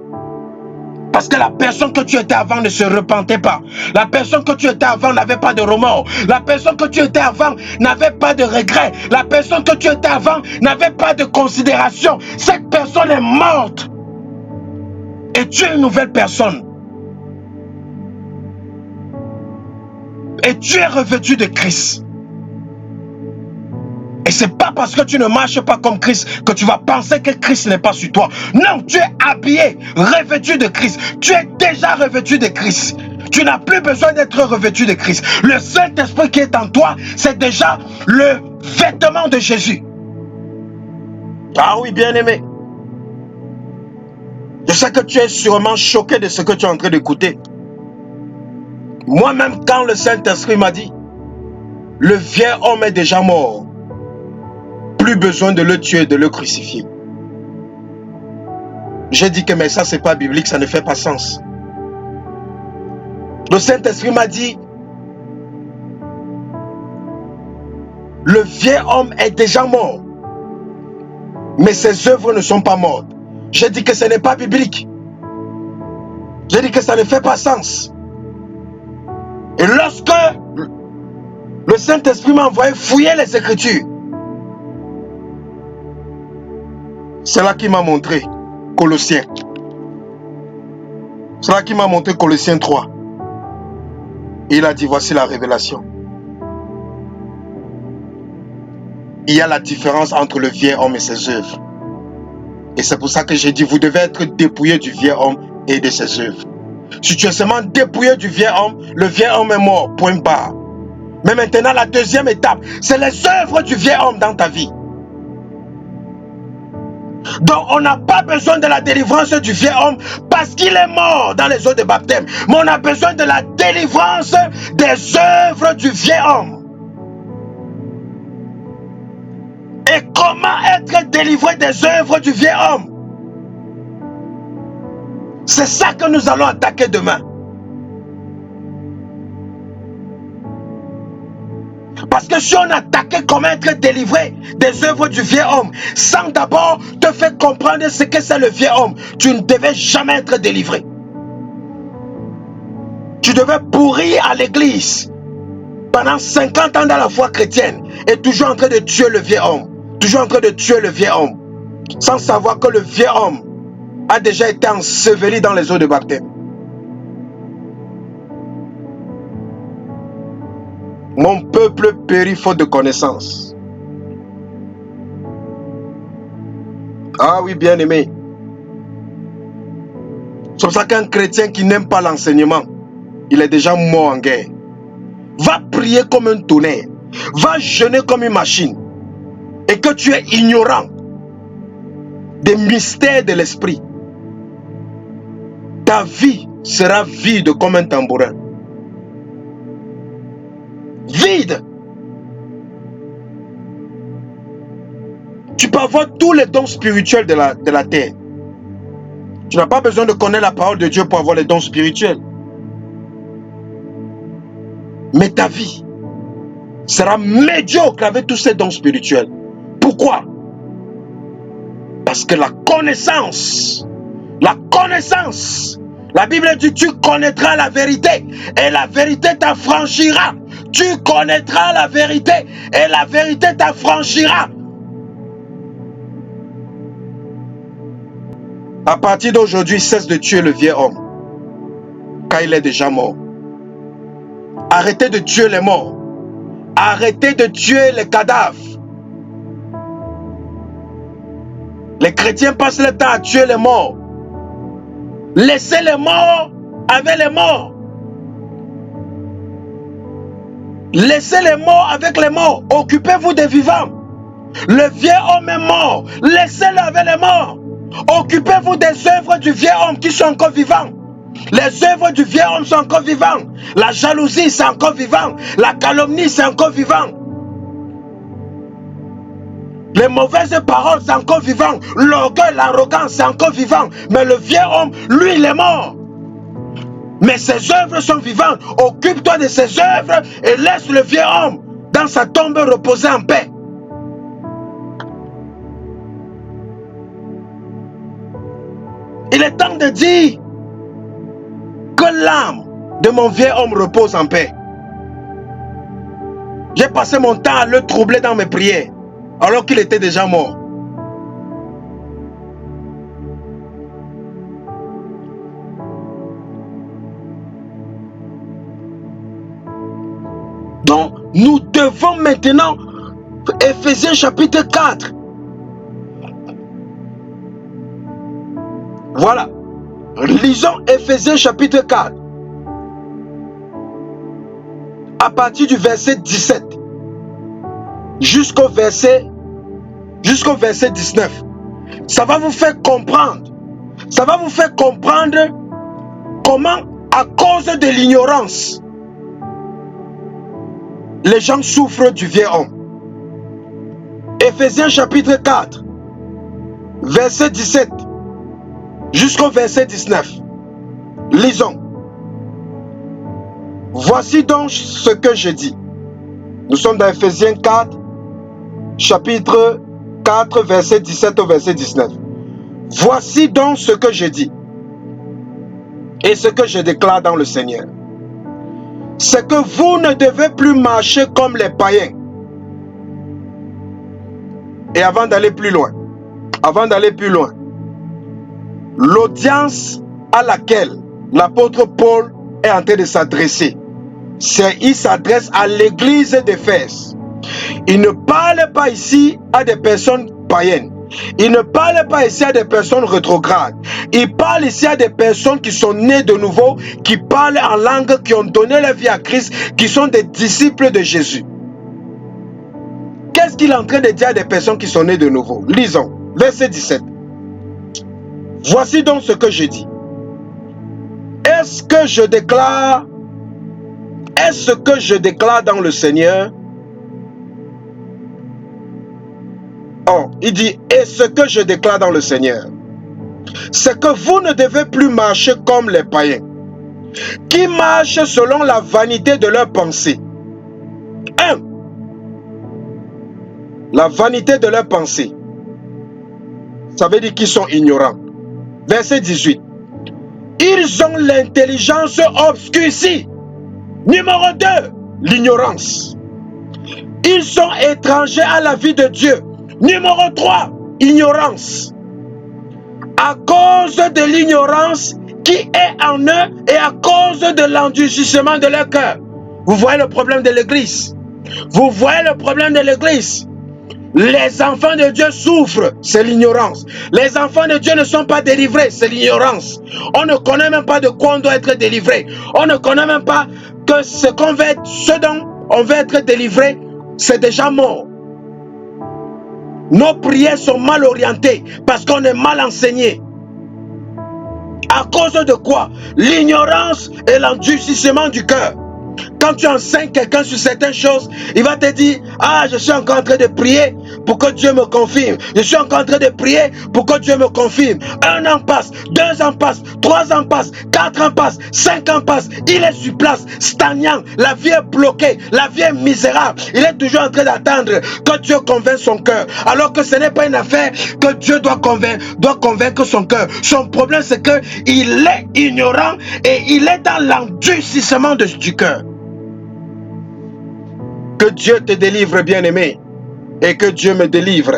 Parce que la personne que tu étais avant ne se repentait pas. La personne que tu étais avant n'avait pas de remords. La personne que tu étais avant n'avait pas de regrets. La personne que tu étais avant n'avait pas de considération. Cette personne est morte. Et tu es une nouvelle personne. Et tu es revêtu de Christ. Et c'est pas parce que tu ne marches pas comme Christ que tu vas penser que Christ n'est pas sur toi. Non, tu es habillé, revêtu de Christ. Tu es déjà revêtu de Christ. Tu n'as plus besoin d'être revêtu de Christ. Le Saint-Esprit qui est en toi, c'est déjà le vêtement de Jésus. Ah oui, bien-aimé. Je sais que tu es sûrement choqué de ce que tu es en train d'écouter. Moi-même, quand le Saint-Esprit m'a dit, le vieux homme est déjà mort, plus besoin de le tuer, de le crucifier. J'ai dit que mais ça c'est pas biblique, ça ne fait pas sens. Le Saint-Esprit m'a dit, le vieux homme est déjà mort, mais ses œuvres ne sont pas mortes. J'ai dit que ce n'est pas biblique. J'ai dit que ça ne fait pas sens. Et lorsque le Saint-Esprit m'a envoyé fouiller les Écritures, c'est là qu'il m'a montré Colossiens. C'est là qu'il m'a montré Colossiens 3. Et il a dit, voici la révélation. Il y a la différence entre le vieux homme et ses œuvres. Et c'est pour ça que j'ai dit, vous devez être dépouillé du vieux homme et de ses œuvres. Si tu es seulement dépouillé du vieux homme, le vieux homme est mort, point barre. Mais maintenant, la deuxième étape, c'est les œuvres du vieux homme dans ta vie. Donc, on n'a pas besoin de la délivrance du vieux homme parce qu'il est mort dans les eaux de baptême. Mais on a besoin de la délivrance des œuvres du vieux homme. Et comment être délivré des œuvres du vieux homme? C'est ça que nous allons attaquer demain. Parce que si on attaquait comment être délivré des œuvres du vieux homme, sans d'abord te faire comprendre ce que c'est le vieux homme, tu ne devais jamais être délivré. Tu devais pourrir à l'église pendant 50 ans dans la foi chrétienne et toujours en train de tuer le vieux homme. Toujours en train de tuer le vieux homme. Sans savoir que le vieux homme a déjà été enseveli dans les eaux de baptême. Mon peuple périt faute de connaissance. Ah oui, bien-aimé. C'est pour ça qu'un chrétien qui n'aime pas l'enseignement, il est déjà mort en guerre. Va prier comme un tonnerre. Va jeûner comme une machine. Et que tu es ignorant des mystères de l'esprit. Ta vie sera vide comme un tambourin. Vide. Tu peux avoir tous les dons spirituels de la terre. Tu n'as pas besoin de connaître la parole de Dieu pour avoir les dons spirituels. Mais ta vie sera médiocre avec tous ces dons spirituels. Pourquoi? Parce que la connaissance, la Bible dit tu connaîtras la vérité et la vérité t'affranchira. Tu connaîtras la vérité et la vérité t'affranchira. À partir d'aujourd'hui, cesse de tuer le vieux homme car il est déjà mort. Arrêtez de tuer les morts. Arrêtez de tuer les cadavres. Les chrétiens passent le temps à tuer les morts. Laissez les morts avec les morts. Laissez les morts avec les morts. Occupez-vous des vivants. Le vieux homme est mort. Laissez-le avec les morts. Occupez-vous des œuvres du vieux homme qui sont encore vivants. Les œuvres du vieux homme sont encore vivantes. La jalousie, c'est encore vivant. La calomnie, c'est encore vivant. Les mauvaises paroles, c'est encore vivant. L'orgueil, l'arrogance, c'est encore vivant. Mais le vieux homme, lui, il est mort. Mais ses œuvres sont vivantes. Occupe-toi de ses œuvres et laisse le vieux homme dans sa tombe reposer en paix. Il est temps de dire que l'âme de mon vieux homme repose en paix. J'ai passé mon temps à le troubler dans mes prières, alors qu'il était déjà mort. Donc, nous devons maintenant, Éphésiens chapitre 4. Voilà. Lisons Éphésiens chapitre 4. À partir du verset 17 jusqu'au verset 19. Ça va vous faire comprendre. Ça va vous faire comprendre comment, à cause de l'ignorance, les gens souffrent du vieux homme. Éphésiens chapitre 4, verset 17 jusqu'au verset 19. Lisons. Voici donc ce que je dis. Nous sommes dans Éphésiens 4, chapitre 4, verset 17 au verset 19. Voici donc ce que je dis et ce que je déclare dans le Seigneur. C'est que vous ne devez plus marcher comme les païens. Et avant d'aller plus loin, l'audience à laquelle l'apôtre Paul est en train de s'adresser, il s'adresse à l'église d'Éphèse. Il ne parle pas ici à des personnes païennes. Il ne parle pas ici à des personnes rétrogrades. Il parle ici à des personnes qui sont nées de nouveau, qui parlent en langue, qui ont donné leur vie à Christ, qui sont des disciples de Jésus. Qu'est-ce qu'il est en train de dire à des personnes qui sont nées de nouveau? Lisons, verset 17. Voici donc ce que je dis. Est-ce que je déclare dans le Seigneur? Oh, il dit, et ce que je déclare dans le Seigneur, c'est que vous ne devez plus marcher comme les païens, qui marchent selon la vanité de leurs pensées. 1. La vanité de leurs pensées. Ça veut dire qu'ils sont ignorants. Verset 18. Ils ont l'intelligence obscurcie. Numéro 2, l'ignorance. Ils sont étrangers à la vie de Dieu. Numéro 3, ignorance. À cause de l'ignorance qui est en eux et à cause de l'endurcissement de leur cœur. Vous voyez le problème de l'église. Vous voyez le problème de l'église. Les enfants de Dieu souffrent, c'est l'ignorance. Les enfants de Dieu ne sont pas délivrés, c'est l'ignorance. On ne connaît même pas de quoi on doit être délivré. On ne connaît même pas que ce dont on veut être délivré, c'est déjà mort. Nos prières sont mal orientées parce qu'on est mal enseigné. À cause de quoi? L'ignorance et l'endurcissement du cœur. Quand tu enseignes quelqu'un sur certaines choses, il va te dire, ah, je suis encore en train de prier pour que Dieu me confirme. Je suis encore en train de prier pour que Dieu me confirme. 1 an passe, 2 ans passe, 3 ans passe, 4 ans passe, 5 ans passe. Il est sur place, stagnant. La vie est bloquée, la vie est misérable. Il est toujours en train d'attendre que Dieu convainc son cœur. Alors que ce n'est pas une affaire que Dieu doit convaincre son cœur. Son problème, c'est qu'il est ignorant et il est dans l'endurcissement du cœur. Que Dieu te délivre, bien-aimé, et que Dieu me délivre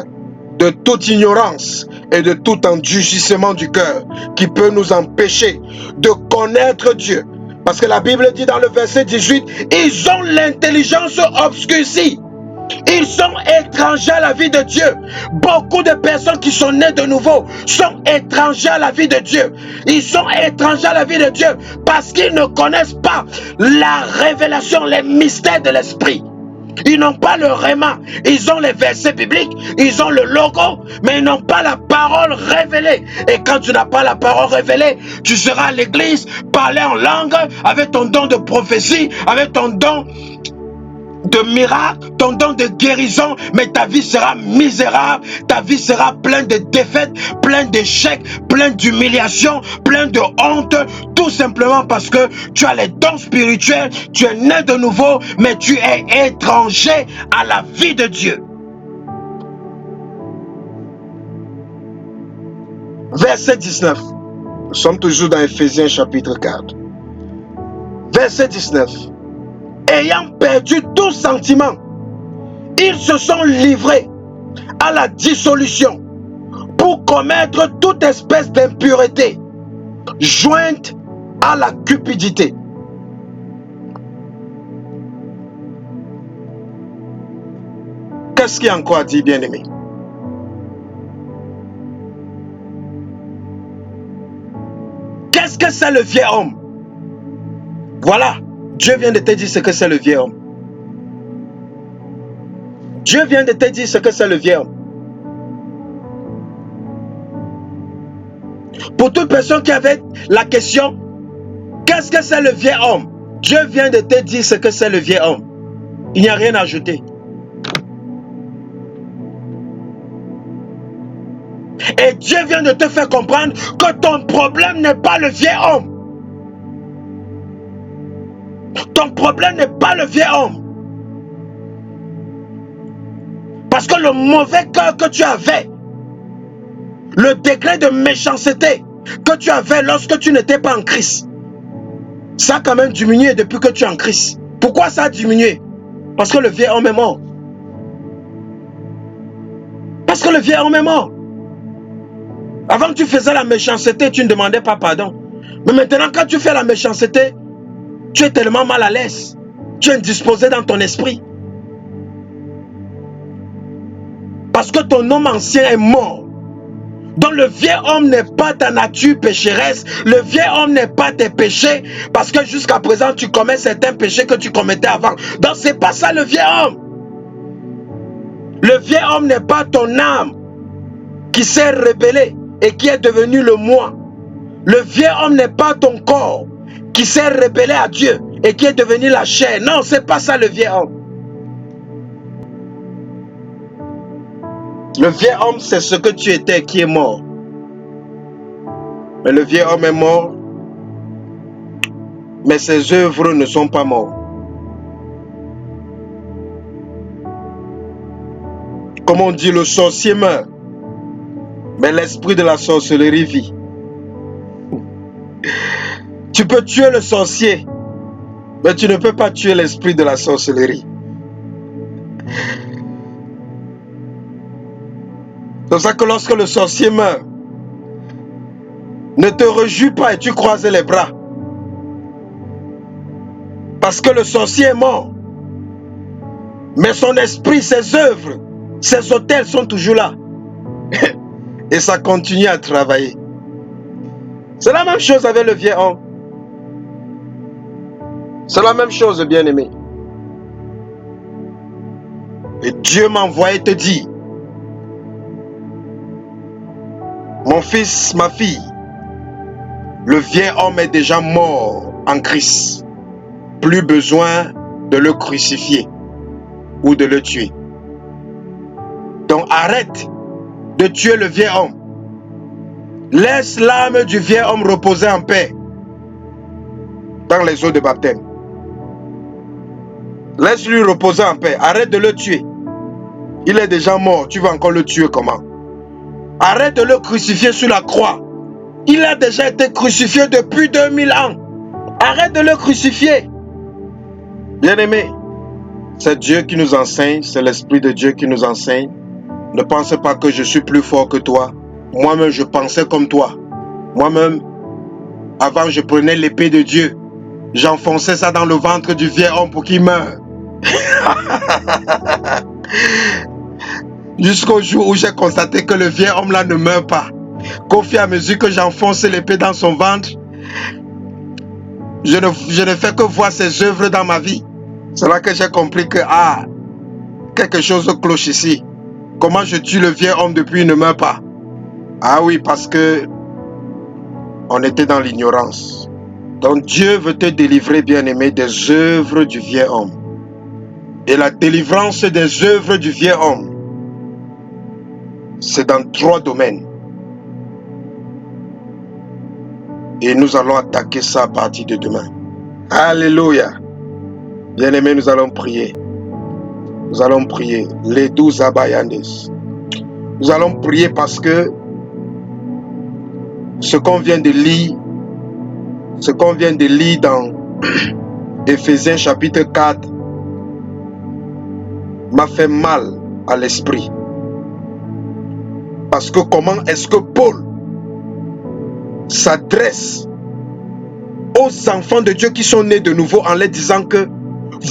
de toute ignorance et de tout endurcissement du cœur qui peut nous empêcher de connaître Dieu. Parce que la Bible dit dans le verset 18, ils ont l'intelligence obscurcie. Ils sont étrangers à la vie de Dieu. Beaucoup de personnes qui sont nées de nouveau sont étrangers à la vie de Dieu. Ils sont étrangers à la vie de Dieu parce qu'ils ne connaissent pas la révélation, les mystères de l'esprit. Ils n'ont pas le réma. Ils ont les versets bibliques, ils ont le logo, mais ils n'ont pas la parole révélée. Et quand tu n'as pas la parole révélée, tu seras à l'église, parler en langue, avec ton don de prophétie, avec ton don de miracle, ton don de guérison, mais ta vie sera misérable, ta vie sera pleine de défaites, pleine d'échecs, pleine d'humiliation, pleine de honte, tout simplement parce que tu as les dons spirituels, tu es né de nouveau, mais tu es étranger à la vie de Dieu. Verset 19. Nous sommes toujours dans Éphésiens chapitre 4. Verset 19. Ayant perdu tout sentiment, ils se sont livrés à la dissolution pour commettre toute espèce d'impureté, jointe à la cupidité. Qu'est-ce qu'il y a encore à dire, bien-aimé? Qu'est-ce que c'est le vieil homme? Voilà. Dieu vient de te dire ce que c'est le vieil homme. Dieu vient de te dire ce que c'est le vieil homme. Pour toute personne qui avait la question, qu'est-ce que c'est le vieil homme? Dieu vient de te dire ce que c'est le vieil homme. Il n'y a rien à ajouter. Et Dieu vient de te faire comprendre que ton problème n'est pas le vieil homme. Ton problème n'est pas le vieil homme. Parce que le mauvais cœur que tu avais, le degré de méchanceté que tu avais lorsque tu n'étais pas en Christ, ça a quand même diminué depuis que tu es en Christ. Pourquoi ça a diminué? Parce que le vieil homme est mort. Parce que le vieil homme est mort. Avant que tu faisais la méchanceté, tu ne demandais pas pardon. Mais maintenant, quand tu fais la méchanceté, tu es tellement mal à l'aise. Tu es indisposé dans ton esprit. Parce que ton homme ancien est mort. Donc le vieil homme n'est pas ta nature pécheresse. Le vieil homme n'est pas tes péchés. Parce que jusqu'à présent, tu commets certains péchés que tu commettais avant. Donc c'est pas ça le vieil homme. Le vieil homme n'est pas ton âme qui s'est rebellée et qui est devenu le moi. Le vieil homme n'est pas ton corps qui s'est rebellé à Dieu et qui est devenu la chair. Non, c'est pas ça le vieil homme. Le vieil homme, c'est ce que tu étais qui est mort. Mais le vieil homme est mort, mais ses œuvres ne sont pas mortes. Comme on dit, le sorcier meurt, mais l'esprit de la sorcellerie vit. Tu peux tuer le sorcier, mais tu ne peux pas tuer l'esprit de la sorcellerie. C'est pour ça que lorsque le sorcier meurt, ne te réjouis pas et tu croises les bras. Parce que le sorcier est mort. Mais son esprit, ses œuvres, ses autels sont toujours là. Et ça continue à travailler. C'est la même chose avec le vieil homme. C'est la même chose, bien-aimé. Et Dieu m'a envoyé te dire, mon fils, ma fille, le vieil homme est déjà mort en Christ. Plus besoin de le crucifier ou de le tuer. Donc arrête de tuer le vieil homme. Laisse l'âme du vieil homme reposer en paix dans les eaux de baptême. Laisse-lui reposer en paix. Arrête de le tuer. Il est déjà mort. Tu vas encore le tuer comment? Arrête de le crucifier sur la croix. Il a déjà été crucifié depuis 2000 ans. Arrête de le crucifier. Bien-aimé, c'est Dieu qui nous enseigne. C'est l'Esprit de Dieu qui nous enseigne. Ne pense pas que je suis plus fort que toi. Moi-même, je pensais comme toi. Moi-même, avant, je prenais l'épée de Dieu. J'enfonçais ça dans le ventre du vieil homme pour qu'il meure. Jusqu'au jour où j'ai constaté que le vieil homme là ne meurt pas. Qu'au fur et à mesure que j'enfonce l'épée dans son ventre, je ne fais que voir ses œuvres dans ma vie. C'est là que j'ai compris que quelque chose cloche ici. Comment je tue le vieil homme depuis qu'il ne meurt pas? Ah oui, parce que on était dans l'ignorance. Donc Dieu veut te délivrer, bien-aimé, des œuvres du vieil homme. Et la délivrance des œuvres du vieil homme, c'est dans 3 domaines. Et nous allons attaquer ça à partir de demain. Alléluia. Bien-aimés, nous allons prier. Nous allons prier. Les 12 abayandes. Nous allons prier parce que ce qu'on vient de lire, dans Éphésiens chapitre 4 m'a fait mal à l'esprit. Parce que comment est-ce que Paul s'adresse aux enfants de Dieu qui sont nés de nouveau en leur disant que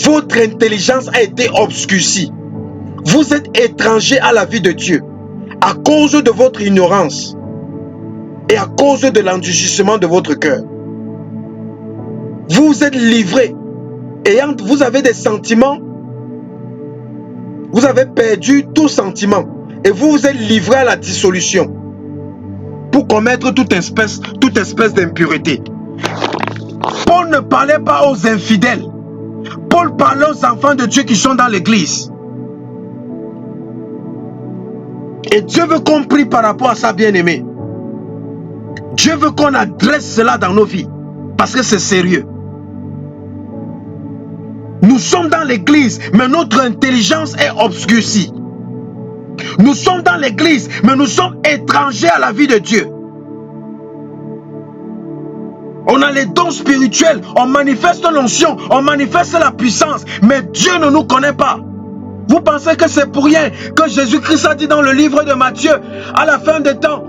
votre intelligence a été obscurcie. Vous êtes étrangers à la vie de Dieu à cause de votre ignorance et à cause de l'endurcissement de votre cœur. Vous êtes livrés et vous avez des sentiments. Vous avez perdu tout sentiment et vous vous êtes livrés à la dissolution pour commettre toute espèce d'impureté. Paul ne parlait pas aux infidèles. Paul parlait aux enfants de Dieu qui sont dans l'église. Et Dieu veut qu'on prie par rapport à ça, bien-aimé. Dieu veut qu'on adresse cela dans nos vies parce que c'est sérieux. Nous sommes dans l'église, mais notre intelligence est obscurcie. Nous sommes dans l'église, mais nous sommes étrangers à la vie de Dieu. On a les dons spirituels, on manifeste l'onction, on manifeste la puissance, mais Dieu ne nous connaît pas. Vous pensez que c'est pour rien que Jésus-Christ a dit dans le livre de Matthieu, à la fin des temps,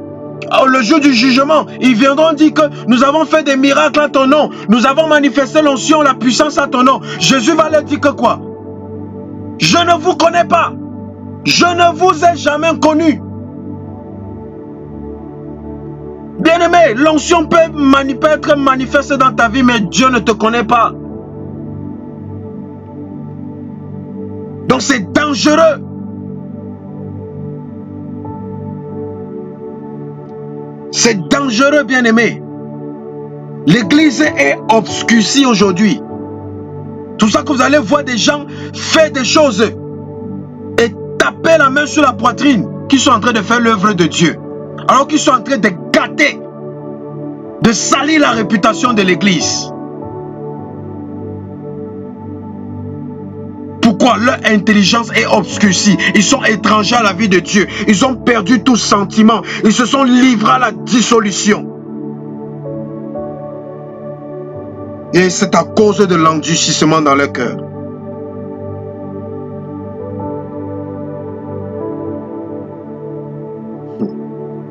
le jour du jugement, ils viendront dire que nous avons fait des miracles à ton nom, nous avons manifesté l'onction, la puissance à ton nom. Jésus va leur dire que quoi? Je ne vous connais pas, je ne vous ai jamais connu. Bien-aimé, l'onction peut être manifeste dans ta vie, mais Dieu ne te connaît pas. Donc c'est dangereux. C'est dangereux, bien-aimé. L'église est obscurcie aujourd'hui. Tout ça que vous allez voir des gens faire des choses et taper la main sur la poitrine qui sont en train de faire l'œuvre de Dieu. Alors qu'ils sont en train de gâter, de salir la réputation de l'église. Pourquoi? Leur intelligence est obscurcie. Ils sont étrangers à la vie de Dieu. Ils ont perdu tout sentiment. Ils se sont livrés à la dissolution. Et c'est à cause de l'endurcissement dans leur cœur.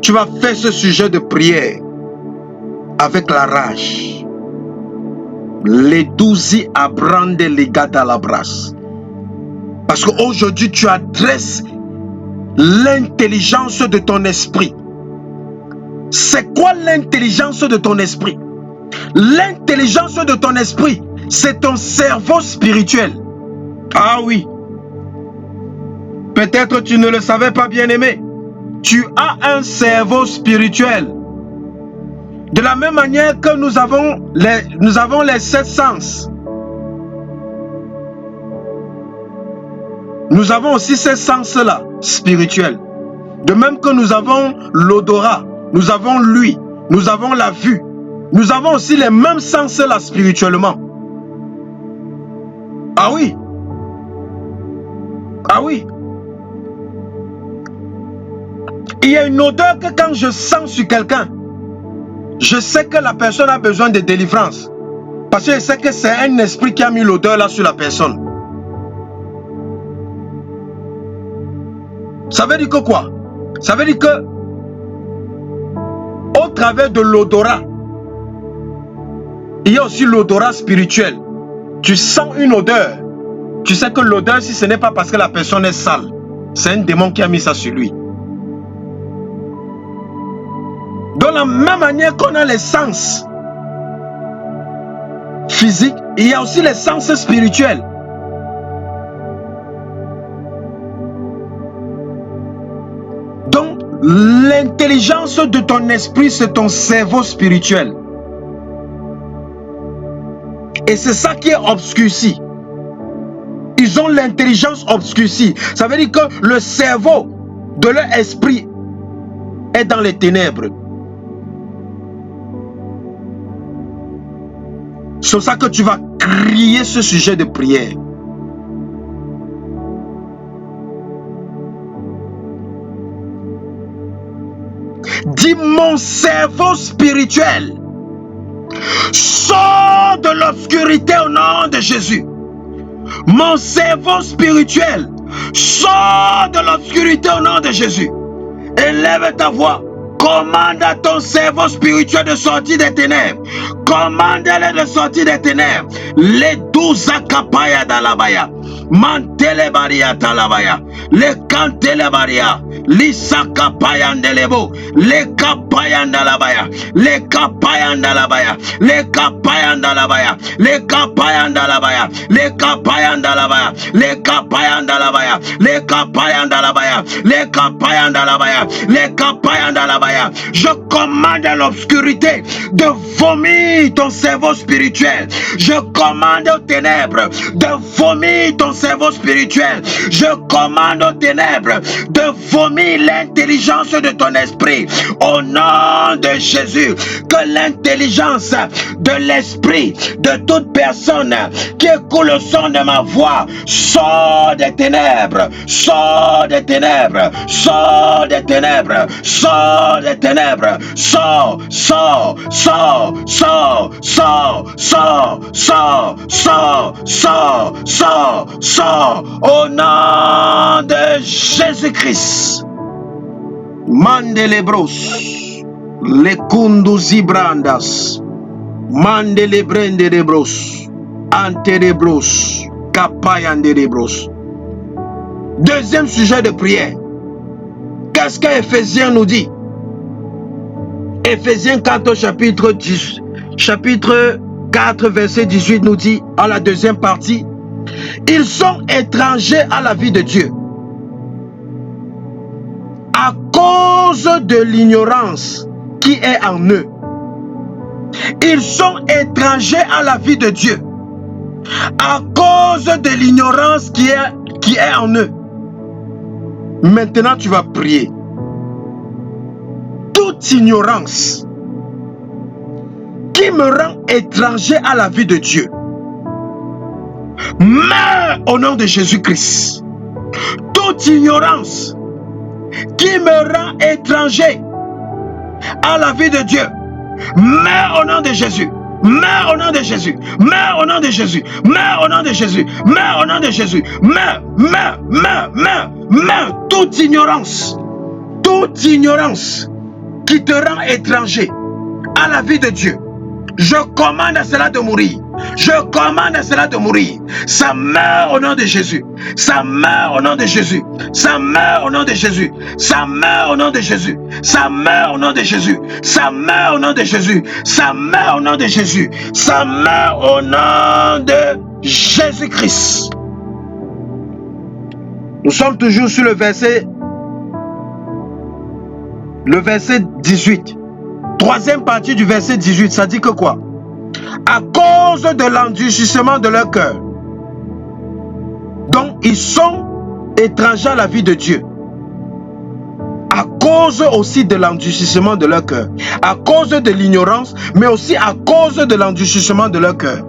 Tu vas faire ce sujet de prière avec la rage. Les 12 abrande les gars à la brasse. Parce qu'aujourd'hui, tu adresses l'intelligence de ton esprit. C'est quoi l'intelligence de ton esprit? L'intelligence de ton esprit, c'est ton cerveau spirituel. Ah oui. Peut-être tu ne le savais pas, bien-aimé. Tu as un cerveau spirituel. De la même manière que nous avons les 7 sens. Nous avons aussi ces sens-là, spirituels. De même que nous avons l'odorat, nous avons l'ouïe, nous avons la vue. Nous avons aussi les mêmes sens-là, spirituellement. Ah oui. Ah oui. Il y a une odeur que quand je sens sur quelqu'un, je sais que la personne a besoin de délivrance. Parce que je sais que c'est un esprit qui a mis l'odeur là sur la personne. Ça veut dire que quoi? Ça veut dire que au travers de l'odorat, il y a aussi l'odorat spirituel. Tu sens une odeur. Tu sais que l'odeur, si ce n'est pas parce que la personne est sale, c'est un démon qui a mis ça sur lui. De la même manière qu'on a les sens physiques, il y a aussi les sens spirituels. L'intelligence de ton esprit, c'est ton cerveau spirituel. Et c'est ça qui est obscurci. Ils ont l'intelligence obscurcie. Ça veut dire que le cerveau de leur esprit est dans les ténèbres. C'est ça que tu vas crier ce sujet de prière. Dis, mon cerveau spirituel sort de l'obscurité au nom de Jésus. Mon cerveau spirituel sort de l'obscurité au nom de Jésus. Élève ta voix. Commande à ton cerveau spirituel de sortir des ténèbres. Commande-le de sortir des ténèbres. Les 12 akapaya dalabaya. Mantele baria talabaya. Les kantele baria. Lisaka payandelebo. Les kapayandalabaya. Les kapayandalabaya. Les kapayandalabaya. Les kapayandalabaya. Les kapayandalabaya. Les kapayandalabaya. Les kapayandalabaya. Les kapayandalabaya. Les kapayandalabaya. Je commande à l'obscurité de vomir ton cerveau spirituel. Je commande aux ténèbres de vomir ton cerveau spirituel. Je commande aux ténèbres de vomir l'intelligence de ton esprit. Au nom de Jésus, que l'intelligence de l'esprit de toute personne qui écoute le son de ma voix sort des ténèbres, sort des ténèbres, sort des ténèbres, sort des ténèbres, sort, sort, sort, sort, sort, sort, sort, sort, sort, sort, sort, au nom de Jésus-Christ. Mandelebros, les kunduzi brandas, mandelebrende de bros, anterebros, kapayande de bros. Deuxième sujet de prière. Qu'est-ce que Éphésiens nous dit? Éphésiens 4 chapitre 4 verset 18 nous dit en la deuxième partie, ils sont étrangers à la vie de Dieu à cause de l'ignorance qui est en eux. Ils sont étrangers à la vie de Dieu à cause de l'ignorance qui est en eux. Maintenant, tu vas prier. Toute ignorance qui me rend étranger à la vie de Dieu, meurs au nom de Jésus-Christ. Toute ignorance qui me rend étranger à la vie de Dieu, meurs au nom de Jésus. Meurs au nom de Jésus. Meurs au nom de Jésus. Meurs au nom de Jésus. Meurs au nom de Jésus. Meurs, meurs, meurs, meurs, meurs. Toute ignorance qui te rend étranger à la vie de Dieu, je commande à cela de mourir. Je commande à cela de mourir. Ça meurt au nom de Jésus. Ça meurt au nom de Jésus. Ça meurt au nom de Jésus. Ça meurt au nom de Jésus. Ça meurt au nom de Jésus. Ça meurt au nom de Jésus. Ça meurt au nom de Jésus. Ça meurt au nom de Jésus-Christ. Nous sommes toujours sur le verset 18. Troisième partie du verset 18, ça dit que quoi? À cause de l'endurcissement de leur cœur. Donc, ils sont étrangers à la vie de Dieu. À cause aussi de l'endurcissement de leur cœur. À cause de l'ignorance, mais aussi à cause de l'endurcissement de leur cœur.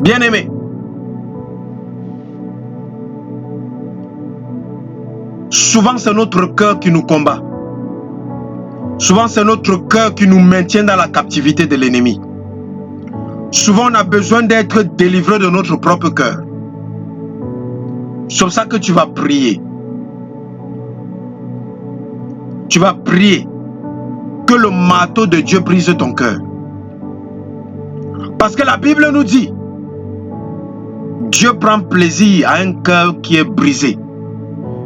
Bien-aimés, souvent c'est notre cœur qui nous combat. Souvent, c'est notre cœur qui nous maintient dans la captivité de l'ennemi. Souvent, on a besoin d'être délivré de notre propre cœur. C'est pour ça que tu vas prier. Tu vas prier que le marteau de Dieu brise ton cœur. Parce que la Bible nous dit, Dieu prend plaisir à un cœur qui est brisé.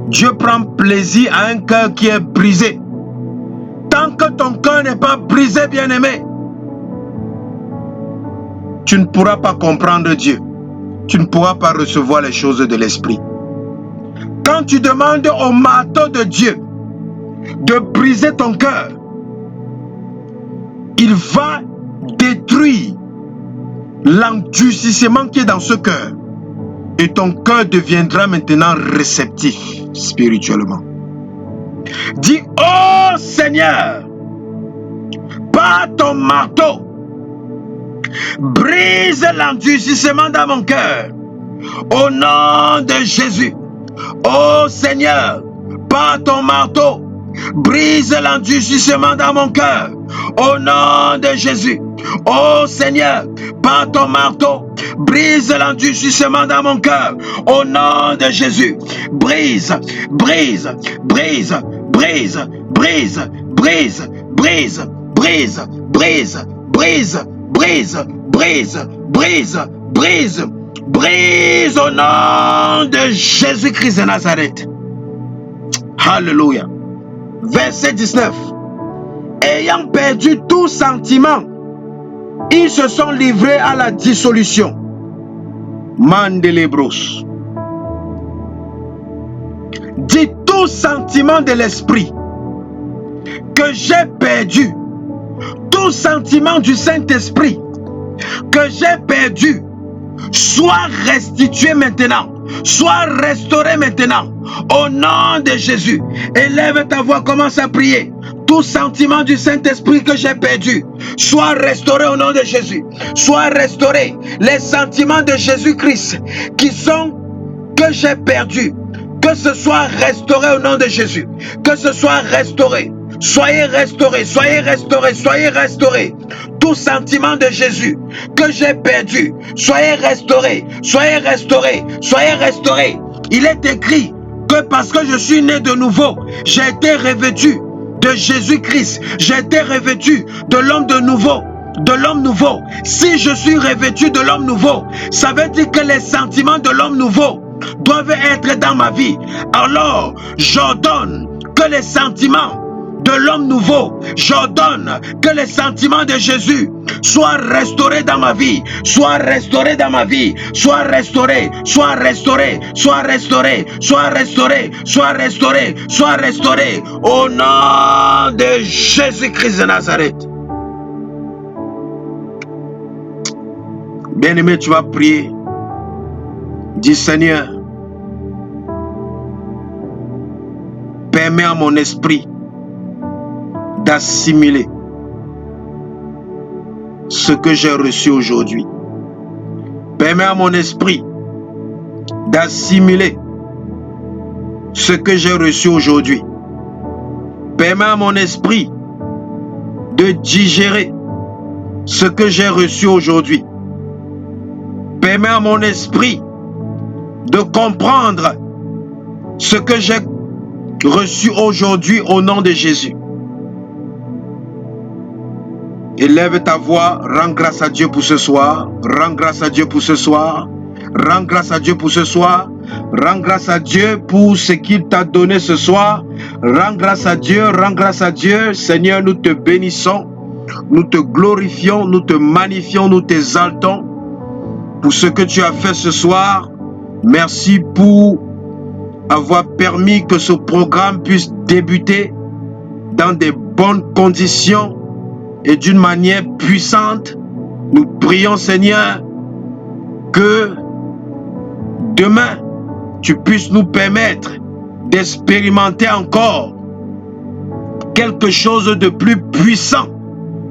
Dieu prend plaisir à un cœur qui est brisé. Tant que ton cœur n'est pas brisé, bien-aimé, tu ne pourras pas comprendre Dieu. Tu ne pourras pas recevoir les choses de l'esprit. Quand tu demandes au marteau de Dieu de briser ton cœur, il va détruire l'endurcissement qui est dans ce cœur. Et ton cœur deviendra maintenant réceptif spirituellement. Dis, oh Seigneur, par ton marteau, brise l'endurcissement dans mon cœur. Au nom de Jésus. Oh Seigneur, par ton marteau, brise l'endurcissement dans mon cœur. Au nom de Jésus. Oh Seigneur, par ton marteau, brise l'endurcissement dans mon cœur. Au nom de Jésus. Brise, brise, brise, brise, brise, brise, brise, brise, brise, brise, brise, brise, brise, brise, brise au nom de Jésus-Christ de Nazareth. Alléluia. Verset 19. Ayant perdu tout sentiment, ils se sont livrés à la dissolution. Mandelebros. Dis tout sentiment de l'esprit que j'ai perdu, tout sentiment du Saint-Esprit que j'ai perdu, soit restitué maintenant, soit restauré maintenant, au nom de Jésus. Élève ta voix, commence à prier. Tout sentiment du Saint-Esprit que j'ai perdu, soit restauré au nom de Jésus. Soit restauré. Les sentiments de Jésus-Christ que j'ai perdu, que ce soit restauré au nom de Jésus. Que ce soit restauré. Soyez restaurés, soyez restaurés, soyez restaurés. Tout sentiment de Jésus que j'ai perdu, soyez restaurés, soyez restaurés, soyez restaurés. Il est écrit que parce que je suis né de nouveau, j'ai été revêtu de Jésus-Christ. J'ai été revêtu de l'homme de nouveau. De l'homme nouveau. Si je suis revêtu de l'homme nouveau, ça veut dire que les sentiments de l'homme nouveau doivent être dans ma vie. Alors, j'ordonne que les sentiments de l'homme nouveau, j'ordonne que les sentiments de Jésus soient restaurés dans ma vie, soient restaurés dans ma vie, soient restaurés, soient restaurés, soient restaurés, soient restaurés, soient restaurés, soient restaurés, au nom de Jésus-Christ de Nazareth. Bien-aimé, tu vas prier. Dis, Seigneur, permets à mon esprit d'assimiler ce que j'ai reçu aujourd'hui. Permets à mon esprit d'assimiler ce que j'ai reçu aujourd'hui. Permets à mon esprit de digérer ce que j'ai reçu aujourd'hui. Permets à mon esprit de comprendre ce que j'ai reçu aujourd'hui au nom de Jésus. Élève ta voix, rends grâce à Dieu pour ce soir, rends grâce à Dieu pour ce soir, rends grâce à Dieu pour ce soir, rends grâce à Dieu pour ce qu'il t'a donné ce soir, rends grâce à Dieu, Seigneur, nous te bénissons, nous te glorifions, nous te magnifions, nous t'exaltons pour ce que tu as fait ce soir. Merci pour avoir permis que ce programme puisse débuter dans des bonnes conditions et d'une manière puissante. Nous prions, Seigneur, que demain, tu puisses nous permettre d'expérimenter encore quelque chose de plus puissant,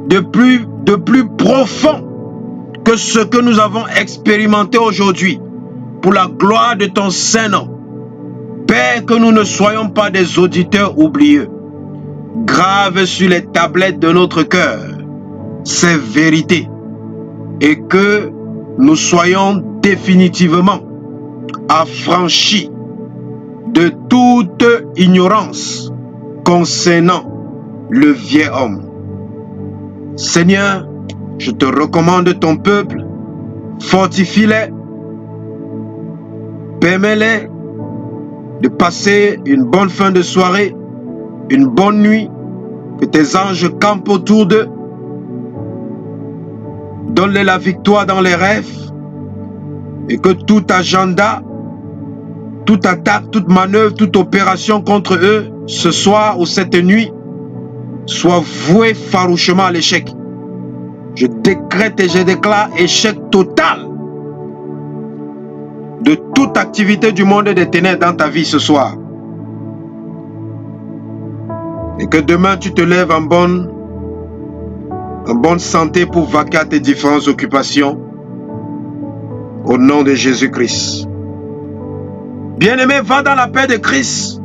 de plus profond que ce que nous avons expérimenté aujourd'hui, pour la gloire de ton Saint-Nom. Père, que nous ne soyons pas des auditeurs oublieux. Grave sur les tablettes de notre cœur ces vérités et que nous soyons définitivement affranchis de toute ignorance concernant le vieil homme. Seigneur, je te recommande ton peuple, fortifie-les, permets-les de passer une bonne fin de soirée, une bonne nuit, que tes anges campent autour d'eux. Donne-les la victoire dans les rêves et que tout agenda toute attaque, toute manœuvre, toute opération contre eux, ce soir ou cette nuit, soit vouée farouchement à l'échec. Je décrète et je déclare échec total de toute activité du monde des ténèbres dans ta vie ce soir. Et que demain tu te lèves en bonne santé pour vaquer à tes différentes occupations. Au nom de Jésus-Christ. Bien-aimé, va dans la paix de Christ.